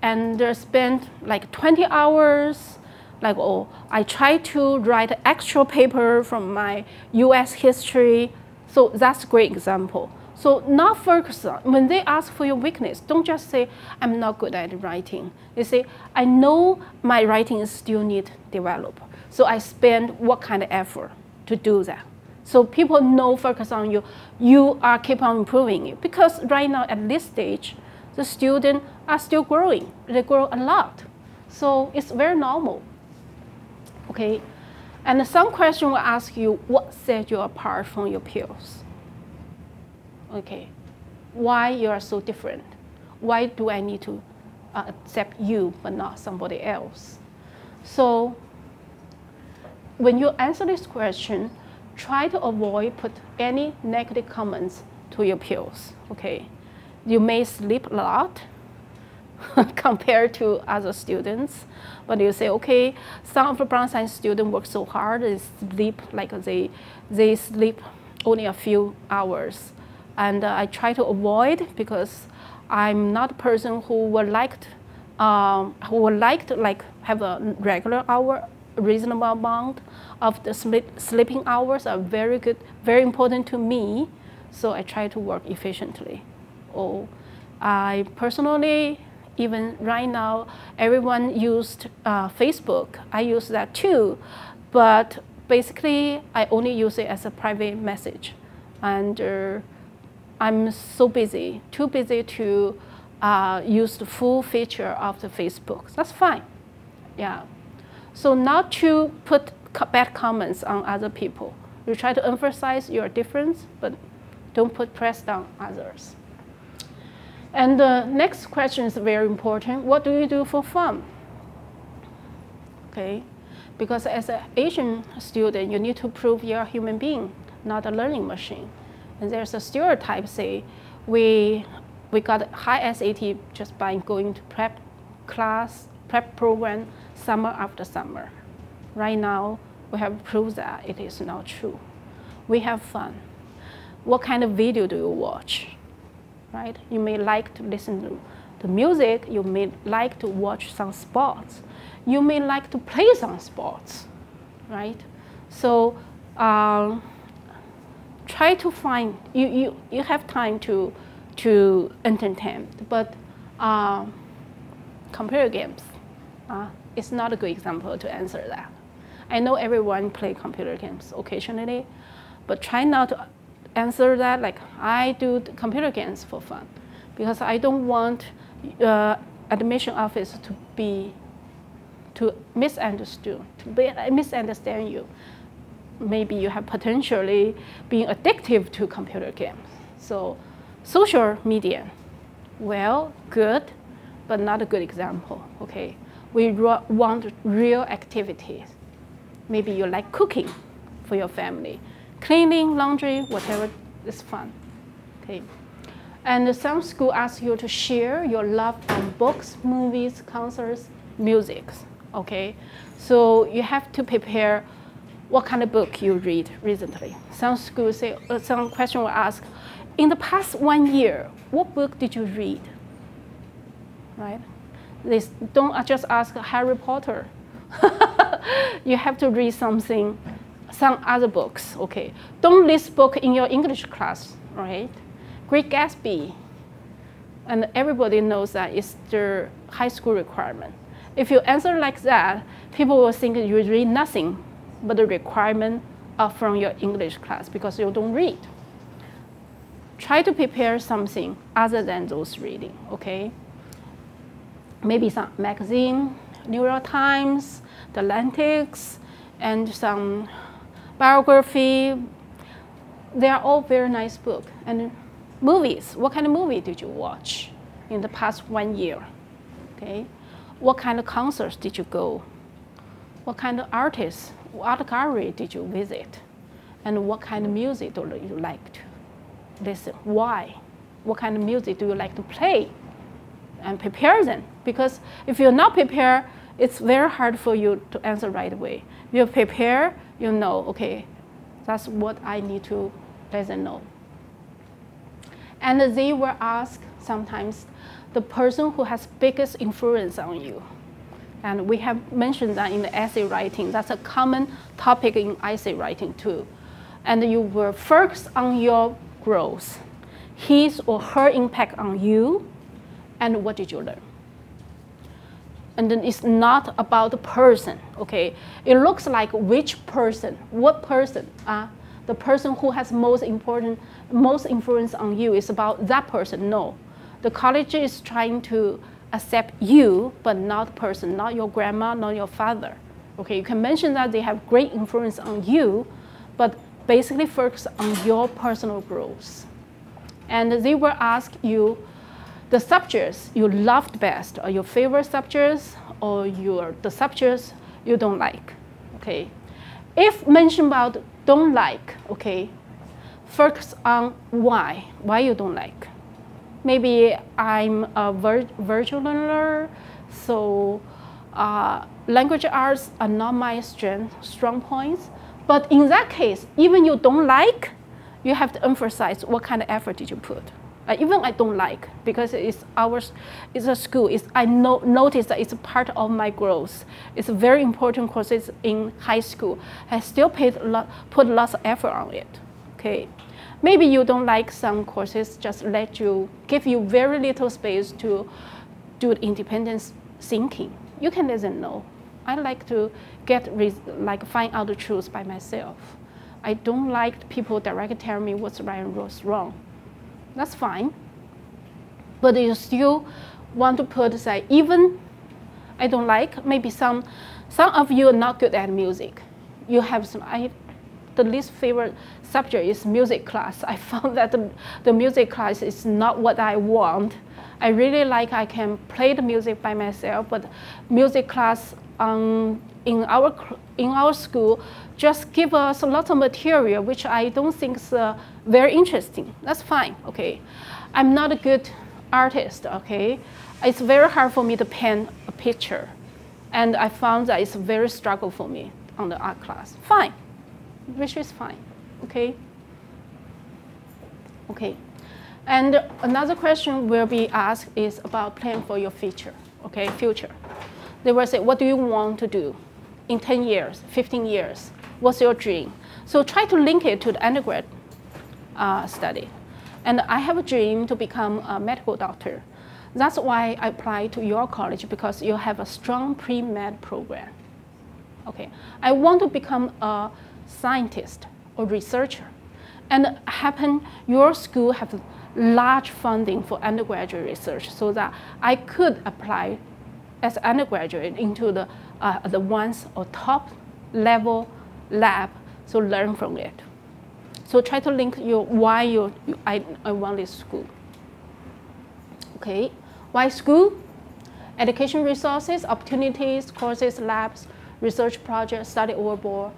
and spend like 20 hours. Like, oh, I try to write extra paper from my US history. So that's a great example. So not focus on, when they ask for your weakness, don't just say, I'm not good at writing. You say, I know my writing still need develop. So I spend what kind of effort to do that. So people know, focus on you. You are keep on improving it. Because right now at this stage, the students are still growing. They grow a lot. So it's very normal. Okay, and some question will ask you, what set you apart from your peers? Okay, why you are so different? Why do I need to accept you but not somebody else? So when you answer this question, try to avoid put any negative comments to your peers. Okay, you may sleep a lot compared to other students. But you say, okay, some of the Brown Science students work so hard, they sleep like they sleep only a few hours. And I try to avoid, because I'm not a person who would like to like have a regular hour, reasonable amount of the sleeping hours are very good, very important to me. So I try to work efficiently. Or I personally, even right now, everyone used Facebook. I use that too, but basically, I only use it as a private message. And I'm so busy, too busy to use the full feature of the Facebook. That's fine, yeah. So not to put bad comments on other people. You try to emphasize your difference, but don't put press down others. And the next question is very important. What do you do for fun? Okay, because as an Asian student, you need to prove you're a human being, not a learning machine. And there's a stereotype, say, we got high SAT just by going to prep program summer after summer. Right now, we have proved that it is not true. We have fun. What kind of video do you watch? Right? You may like to listen to the music. You may like to watch some sports. You may like to play some sports, right? So try to find, you have time to entertain, but computer games, it's not a good example to answer that. I know everyone play computer games occasionally, but try not to answer that like I do computer games for fun, because I don't want admission office to misunderstand you. Maybe you have potentially been addictive to computer games. So social media, well, good, but not a good example. Okay, we want real activities. Maybe you like cooking for your family. Cleaning, laundry, whatever is fun. Okay. And some school asks you to share your love on books, movies, concerts, music. Okay. So you have to prepare what kind of book you read recently. Some schools say, some question will ask, in the past 1 year, what book did you read? Right? They don't just ask Harry Potter. You have to read something. Some other books, okay. Don't list book in your English class, right? Great Gatsby, and everybody knows that it's the high school requirement. If you answer like that, people will think you read nothing but the requirement from your English class because you don't read. Try to prepare something other than those reading, okay? Maybe some magazine, New York Times, The Atlantics, and some biography. They are all very nice books. And movies, what kind of movie did you watch in the past 1 year? Okay, what kind of concerts did you go? What kind of artists, art gallery did you visit? And what kind of music do you like to listen? Why? What kind of music do you like to play? And prepare them, because if you're not prepared, it's very hard for you to answer right away. You prepare, you know, okay, that's what I need to let them know. And they will ask sometimes the person who has biggest influence on you. And we have mentioned that in the essay writing. That's a common topic in essay writing too. And you will focus on your growth, his or her impact on you, and what did you learn. And then it's not about the person, okay? It looks like which person, what person, the person who has most influence on you is about that person. No, the college is trying to accept you, but not the person, not your grandma, not your father. Okay, you can mention that they have great influence on you, but basically focus on your personal growth. And they will ask you the subjects you loved best, or your favorite subjects, or the subjects you don't like, okay? If mentioned about don't like, okay, focus on why you don't like. Maybe I'm a virtual learner, so language arts are not my strong points. But in that case, even you don't like, you have to emphasize what kind of effort did you put. Even I don't like, because it's a school. I notice that it's a part of my growth. It's a very important courses in high school. I still put lots of effort on it. Okay, maybe you don't like some courses. Just give you very little space to do independent thinking. You can let them know. I like to find out the truth by myself. I don't like people directly tell me what's right and what's wrong. That's fine, but you still want to put, say, even I don't like, maybe some of you are not good at music. You have the least favorite subject is music class. I found that the music class is not what I want. I really like I can play the music by myself, but music class in our school just give us a lot of material which I don't think is very interesting. That's fine, okay. I'm not a good artist, okay. It's very hard for me to paint a picture, and I found that it's a very struggle for me on the art class. Fine, which is fine, okay. Okay, and another question will be asked is about plan for your future, okay, future. They will say, what do you want to do in 10 years, 15 years? What's your dream? So try to link it to the undergrad study. And I have a dream to become a medical doctor. That's why I applied to your college, because you have a strong pre-med program. Okay, I want to become a scientist or researcher. And your school have large funding for undergraduate research, so that I could apply as an undergraduate into the ones or top level lab, so learn from it. So try to link why I want this school. Okay, why school? Education resources, opportunities, courses, labs, research projects, study overboard,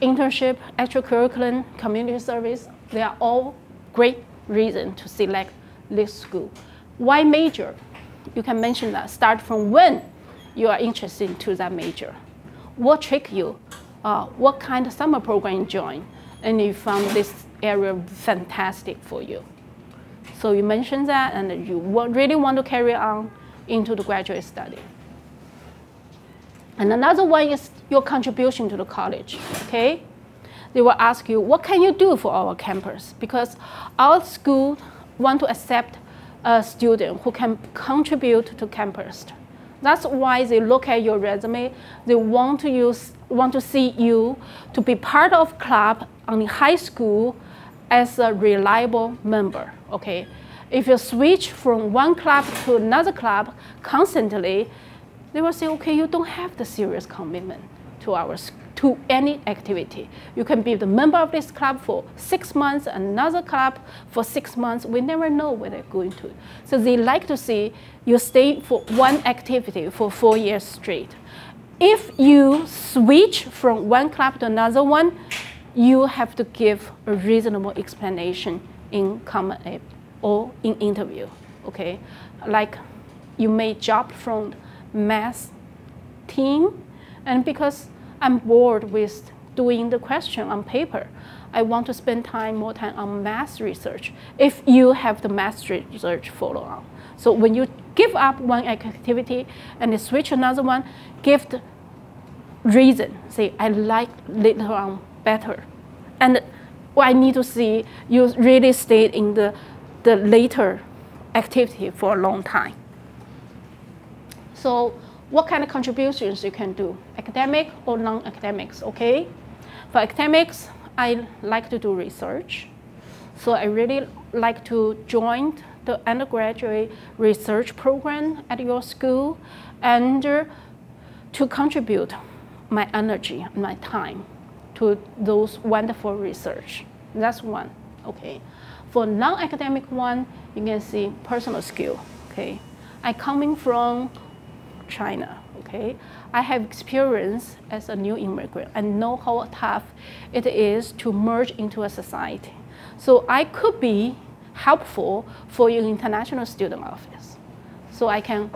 internship, extracurricular, community service. They are all great reasons to select this school. Why major? You can mention that. Start from when you are interested into that major. What trick you? What kind of summer program you join? And you found this area fantastic for you. So you mention that, and you really want to carry on into the graduate study. And another one is your contribution to the college, okay? They will ask you, what can you do for our campus? Because our school want to accept a student who can contribute to campus. That's why they look at your resume. They want to see you to be part of club in high school as a reliable member, okay? If you switch from one club to another club constantly, they will say, okay, you don't have the serious commitment. to any activity. You can be the member of this club for 6 months, another club for 6 months. We never know where they're going to. So they like to see you stay for one activity for 4 years straight. If you switch from one club to another one, you have to give a reasonable explanation in comment or in interview, okay? Like you may jump from math team, and because I'm bored with doing the question on paper, I want to spend more time on math research, if you have the math research follow on. So when you give up one activity and you switch another one, give the reason. Say, I like later on better. And I need to see you really stayed in the later activity for a long time. So what kind of contributions you can do, academic or non-academics, okay? For academics, I like to do research. So I really like to join the undergraduate research program at your school and to contribute my energy, my time to those wonderful research. That's one, okay? For non-academic one, you can see personal skill, okay? I'm coming from China, okay? I have experience as a new immigrant and know how tough it is to merge into a society. So I could be helpful for your international student office. So I can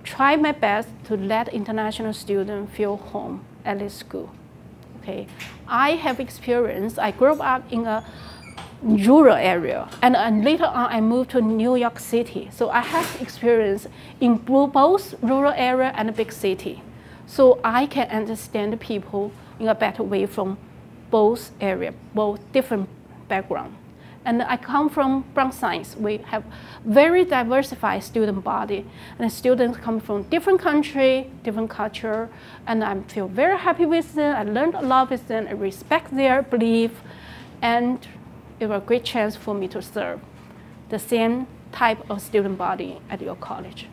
try my best to let international students feel home at this school, okay? I have experience, I grew up in a rural area, and later on I moved to New York City. So I have experience in both rural area and a big city. So I can understand people in a better way from both areas, both different background. And I come from Brown Science. We have very diversified student body, and students come from different country, different culture, and I feel very happy with them. I learned a lot with them. I respect their belief, and it was a great chance for me to serve the same type of student body at your college.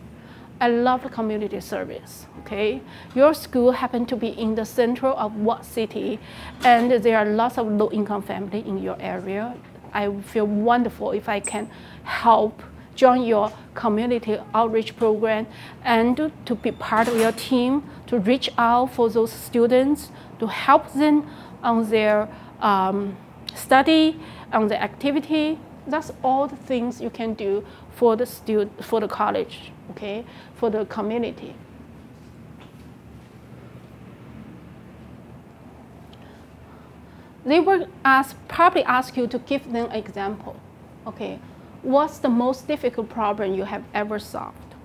I love the community service, okay? Your school happen to be in the center of what city, and there are lots of low-income families in your area. I feel wonderful if I can help join your community outreach program and to be part of your team, to reach out for those students, to help them on their study, on the activity. That's all the things you can do for the college, okay, for the community. They will probably ask you to give them an example, okay? What's the most difficult problem you have ever solved?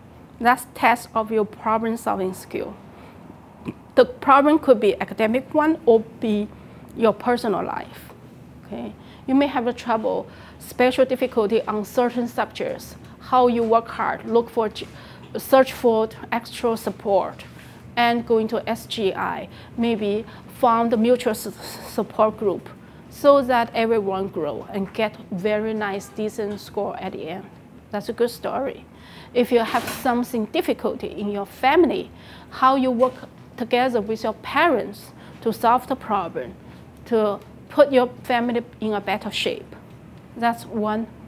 That's test of your problem-solving skill. The problem could be academic one or be your personal life, okay? You may have a trouble, special difficulty on certain subjects, how you work hard, search for extra support, and going to SGI, maybe found a mutual support group so that everyone grow and get very nice, decent score at the end. That's a good story. If you have something difficulty in your family, how you work together with your parents to solve the problem, to put your family in a better shape. That's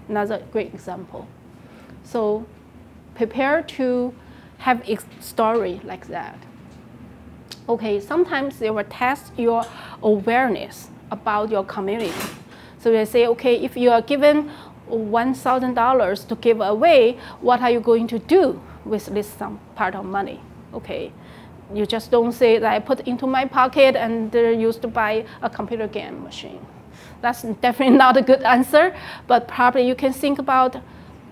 another great example. So prepare to have a story like that. Okay, sometimes they will test your awareness about your community. So they say, okay, if you are given $1,000 to give away, what are you going to do with this part of money? Okay, you just don't say that I put into my pocket and they're used to buy a computer game machine. That's definitely not a good answer, but probably you can think about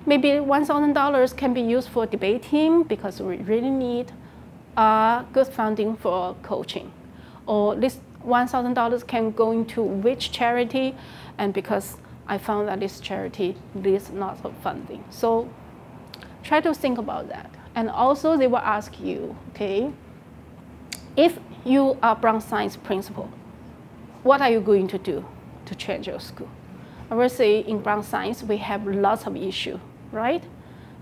maybe $1,000 can be used for debate team because we really need good funding for coaching. Or this $1,000 can go into which charity, and because I found that this charity needs lots of funding. So try to think about that. And also they will ask you, okay, if you are Brown Science principal, what are you going to do to change your school? I will say in Brown Science, we have lots of issues, right?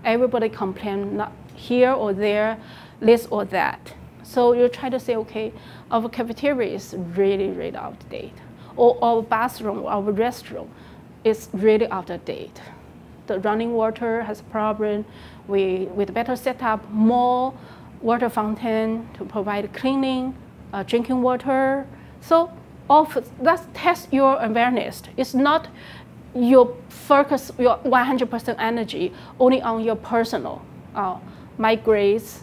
Everybody complains, not here or there, this or that. So you try to say, okay, our cafeteria is really, really out of date. Or our bathroom, our restroom is really out of date. The running water has a problem. With better setup, more water fountain to provide cleaning, drinking water. So let's test your awareness. It's not your focus, your 100% energy only on your personal, my grades,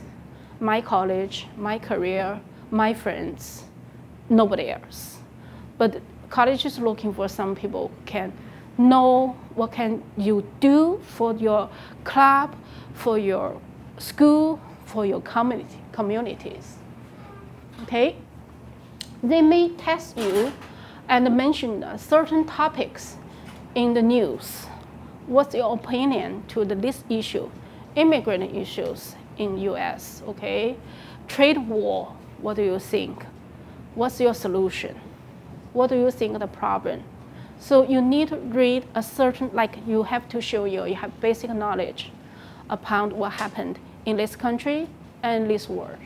my college, my career, my friends, nobody else. But college is looking for some people can know what can you do for your club, for your school, for your communities. Okay? They may test you and mention certain topics in the news. What's your opinion to this issue? Immigrant issues in US, okay? Trade war, what do you think? What's your solution? What do you think the problem? So you need to read a certain, like you have to show you have basic knowledge upon what happened in this country and this world.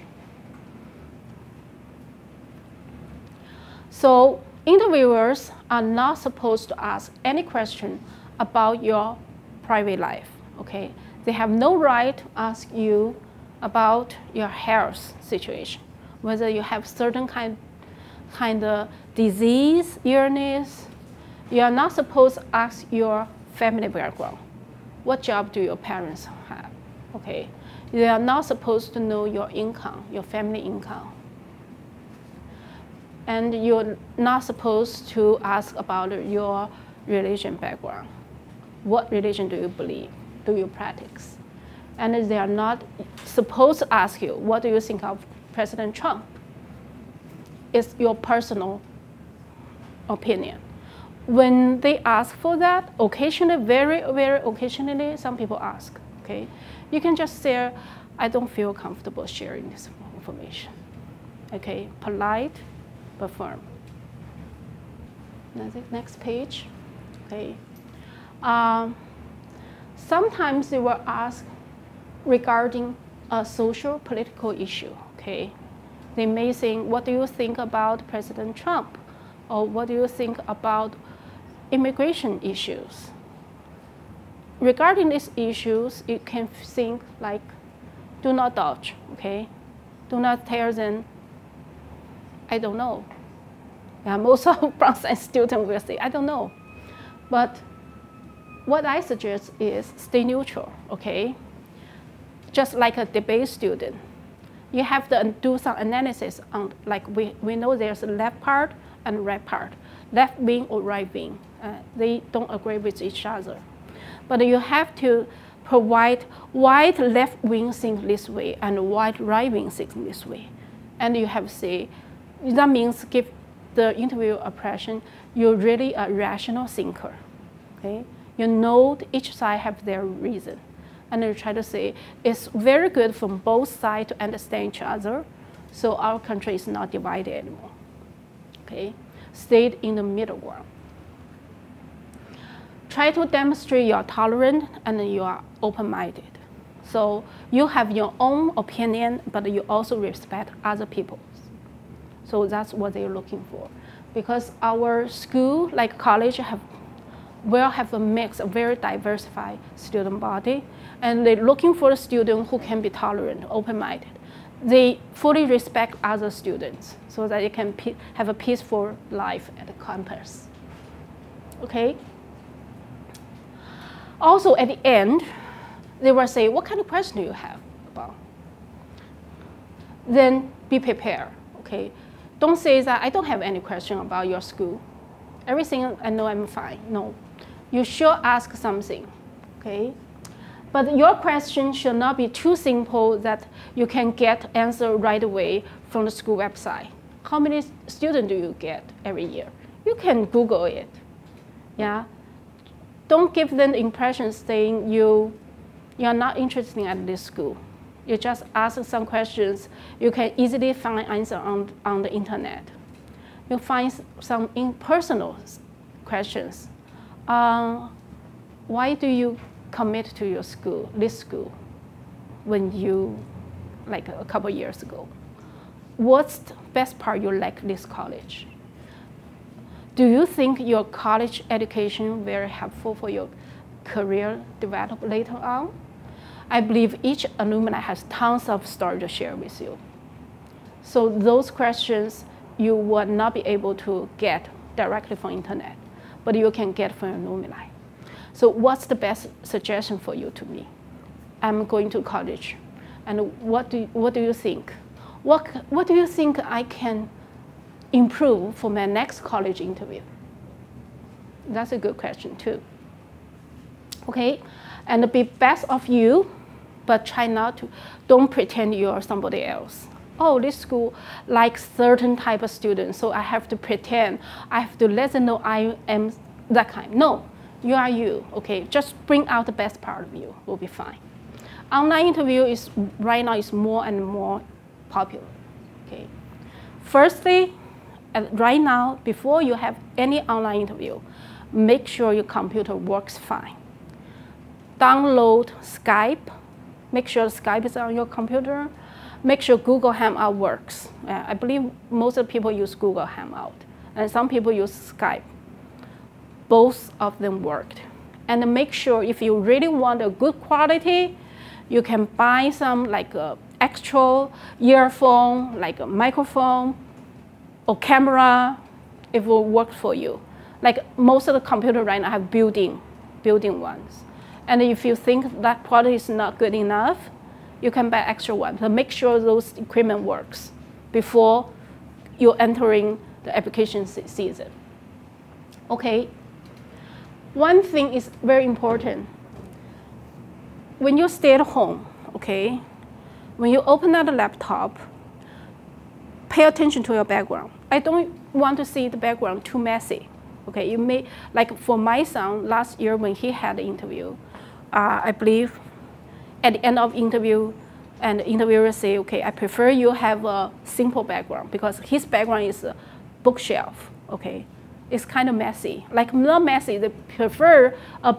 So interviewers are not supposed to ask any question about your private life, okay? They have no right to ask you about your health situation, whether you have certain kind of disease, illness. You are not supposed to ask your family background. What job do your parents have, okay? They are not supposed to know your income, your family income. And you're not supposed to ask about your religion background. What religion do you believe? Do you practice? And they are not supposed to ask you, what do you think of President Trump? It's your personal opinion. When they ask for that, occasionally, very, very occasionally, some people ask, okay? You can just say, I don't feel comfortable sharing this information, okay? Polite, but firm. Next page, okay? Sometimes they will ask regarding a social political issue, okay? They may say, what do you think about President Trump? Or what do you think about immigration issues? Regarding these issues, you can think like, do not dodge, okay? Do not tell them, I don't know. Yeah, most of Brown science students will say, I don't know. But what I suggest is stay neutral, okay? Just like a debate student. You have to do some analysis on, like we know there's a left part and right part, left wing or right wing. They don't agree with each other. But you have to provide why the left wing thinks this way and why the right wing thinks this way. And you have to say, that means give the interview impression you're really a rational thinker, okay? You know each side have their reason. And you try to say, it's very good from both sides to understand each other, so our country is not divided anymore, okay? Stay in the middle ground. Try to demonstrate you're tolerant and you are open-minded. So you have your own opinion, but you also respect other people's. So that's what they're looking for. Because our school, like college, will have a mix, a very diversified student body, and they're looking for a student who can be tolerant, open-minded. They fully respect other students so that they can have a peaceful life at the campus. Okay? Also, at the end, they will say, what kind of question do you have about? Then be prepared, okay? Don't say that I don't have any question about your school. Everything I know I'm fine. No, you should ask something, okay? But your question should not be too simple that you can get answer right away from the school website. How many students do you get every year? You can Google it, yeah? Don't give them the impression saying you're not interested in this school. You just ask some questions. You can easily find answer on the internet. You find some impersonal questions. Why do you commit to your school, this school, when you, like a couple years ago? what's the best part you like this college? Do you think your college education very helpful for your career development later on? I believe each alumni has tons of stories to share with you. So those questions you will not be able to get directly from internet, but you can get from alumni. So what's the best suggestion for you to me? I'm going to college, and what do you think? What do you think I can improve for my next college interview? That's a good question too. Okay, and be best of you, but try not to, don't pretend you're somebody else. Oh, this school likes certain type of students, so I have to pretend, I have to let them know I am that kind. No, you are you, okay? Just bring out the best part of you, will be fine. Online interview is, right now, is more and more popular, okay? Firstly, right now, before you have any online interview, make sure your computer works fine. Download Skype, make sure Skype is on your computer. Make sure Google Hangout works. I believe most of the people use Google Hangout, and some people use Skype. Both of them worked. And make sure if you really want a good quality, you can buy some like a extra earphone, like a microphone or camera. It will work for you. Like most of the computer right now have built-in ones. And if you think that quality is not good enough, you can buy extra one. So make sure those equipment works before you're entering the application season. Okay. One thing is very important. When you stay at home, okay, when you open up the laptop, pay attention to your background. I don't want to see the background too messy. Okay, you may, like for my son, last year when he had the interview, I believe at the end of interview, and the interviewer say, okay, I prefer you have a simple background because his background is a bookshelf, okay? It's kind of messy. Like not messy, they prefer a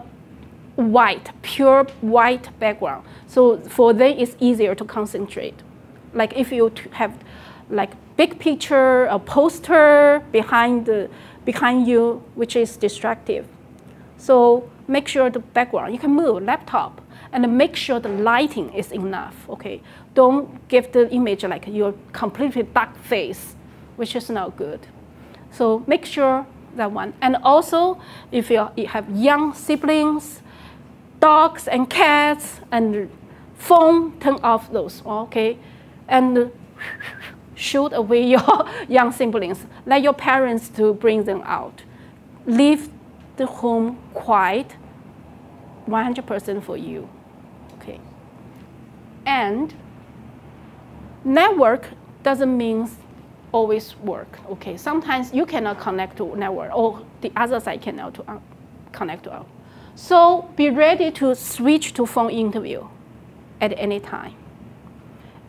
white, pure white background. So for them, it's easier to concentrate. Like if you have like big picture, a poster behind you, which is distractive. So make sure the background, you can move laptop, and make sure the lighting is enough, okay? Don't give the image like your completely dark face, which is not good. So make sure that one. And also, if you have young siblings, dogs and cats, and phone, turn off those, okay? And shoot away your young siblings. Let your parents to bring them out. Leave the home quiet, 100% for you, okay? And network doesn't mean always work, okay? Sometimes you cannot connect to network, or the other side cannot connect to. So be ready to switch to phone interview at any time.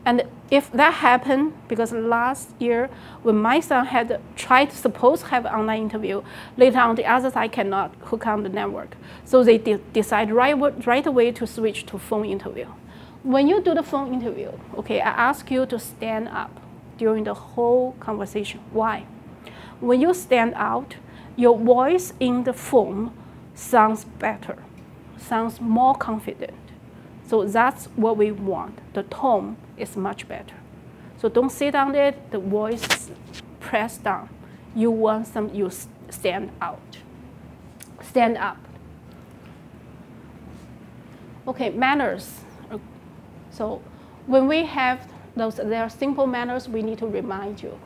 And if that happened, because last year when my son had tried, supposed to have an online interview, later on the other side cannot hook on the network. So they decide right away to switch to phone interview. When you do the phone interview, okay, I ask you to stand up during the whole conversation. Why? When you stand out, your voice in the phone sounds better, sounds more confident. So that's what we want. The tone is much better. So don't sit on it, the voice pressed down. You want you stand out. Stand up. Okay, manners. So when we have those, there are simple manners we need to remind you.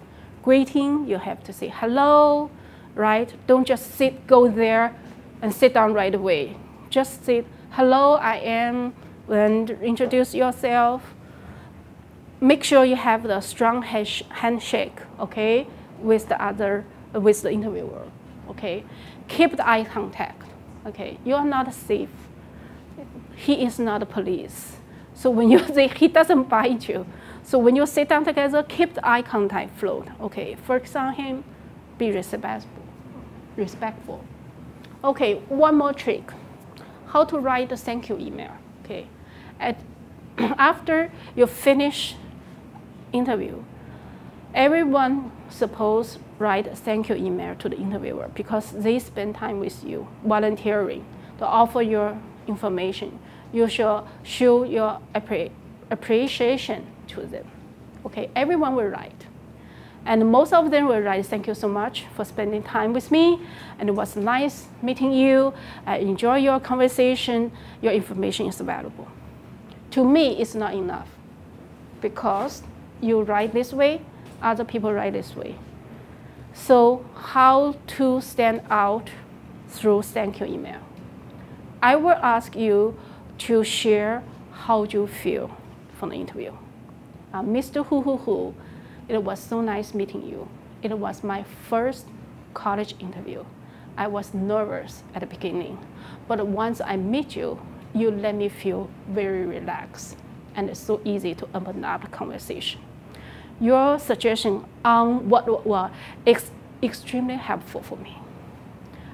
Greeting, you have to say hello, right? Don't just go there and sit down right away. Just say, hello, I am, and introduce yourself. Make sure you have the strong handshake, okay, with the interviewer, okay. Keep the eye contact, okay. You are not safe. He is not the police. So when you say he doesn't bite you, so when you sit down together, keep the eye contact float, okay. Focus on him, be respectful. Okay, one more trick. How to write a thank you email, okay. After you finish interview, Everyone suppose write a thank you email to the interviewer because they spend time with you, volunteering to offer your information. You should show your appreciation to them. Okay, everyone will write. And most of them will write, thank you so much for spending time with me, and it was nice meeting you. I enjoy your conversation. Your information is valuable. To me, it's not enough because you write this way, other people write this way. So how to stand out through thank you email? I will ask you to share how you feel from the interview. Mr. Who, it was so nice meeting you. It was my first college interview. I was nervous at the beginning, but once I meet you, you let me feel very relaxed, and it's so easy to open up the conversation. Your suggestion on what were extremely helpful for me.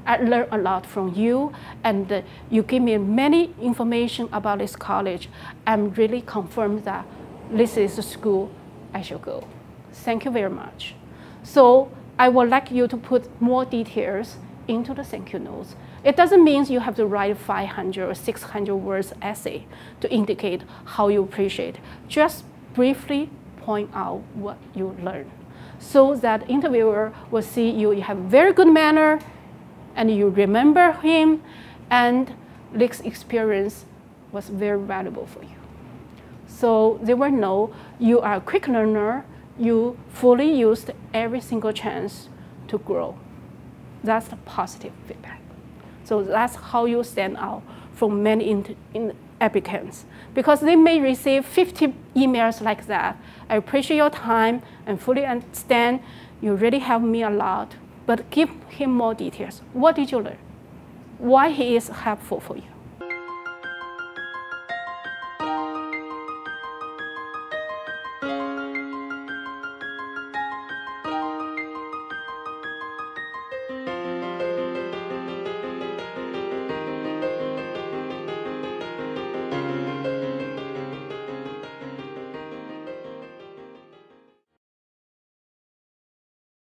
I learned a lot from you, and you gave me many information about this college. I'm really confirmed that this is the school I should go. Thank you very much. So I would like you to put more details into the thank you notes. It doesn't mean you have to write 500 or 600 words essay to indicate how you appreciate. Just briefly point out what you learned so that interviewer will see you have very good manner and you remember him, and this experience was very valuable for you. So they will know you are a quick learner, you fully used every single chance to grow. That's the positive feedback. So that's how you stand out from many applicants. Because they may receive 50 emails like that. I appreciate your time and fully understand you really helped me a lot, but give him more details. What did you learn? Why he is helpful for you?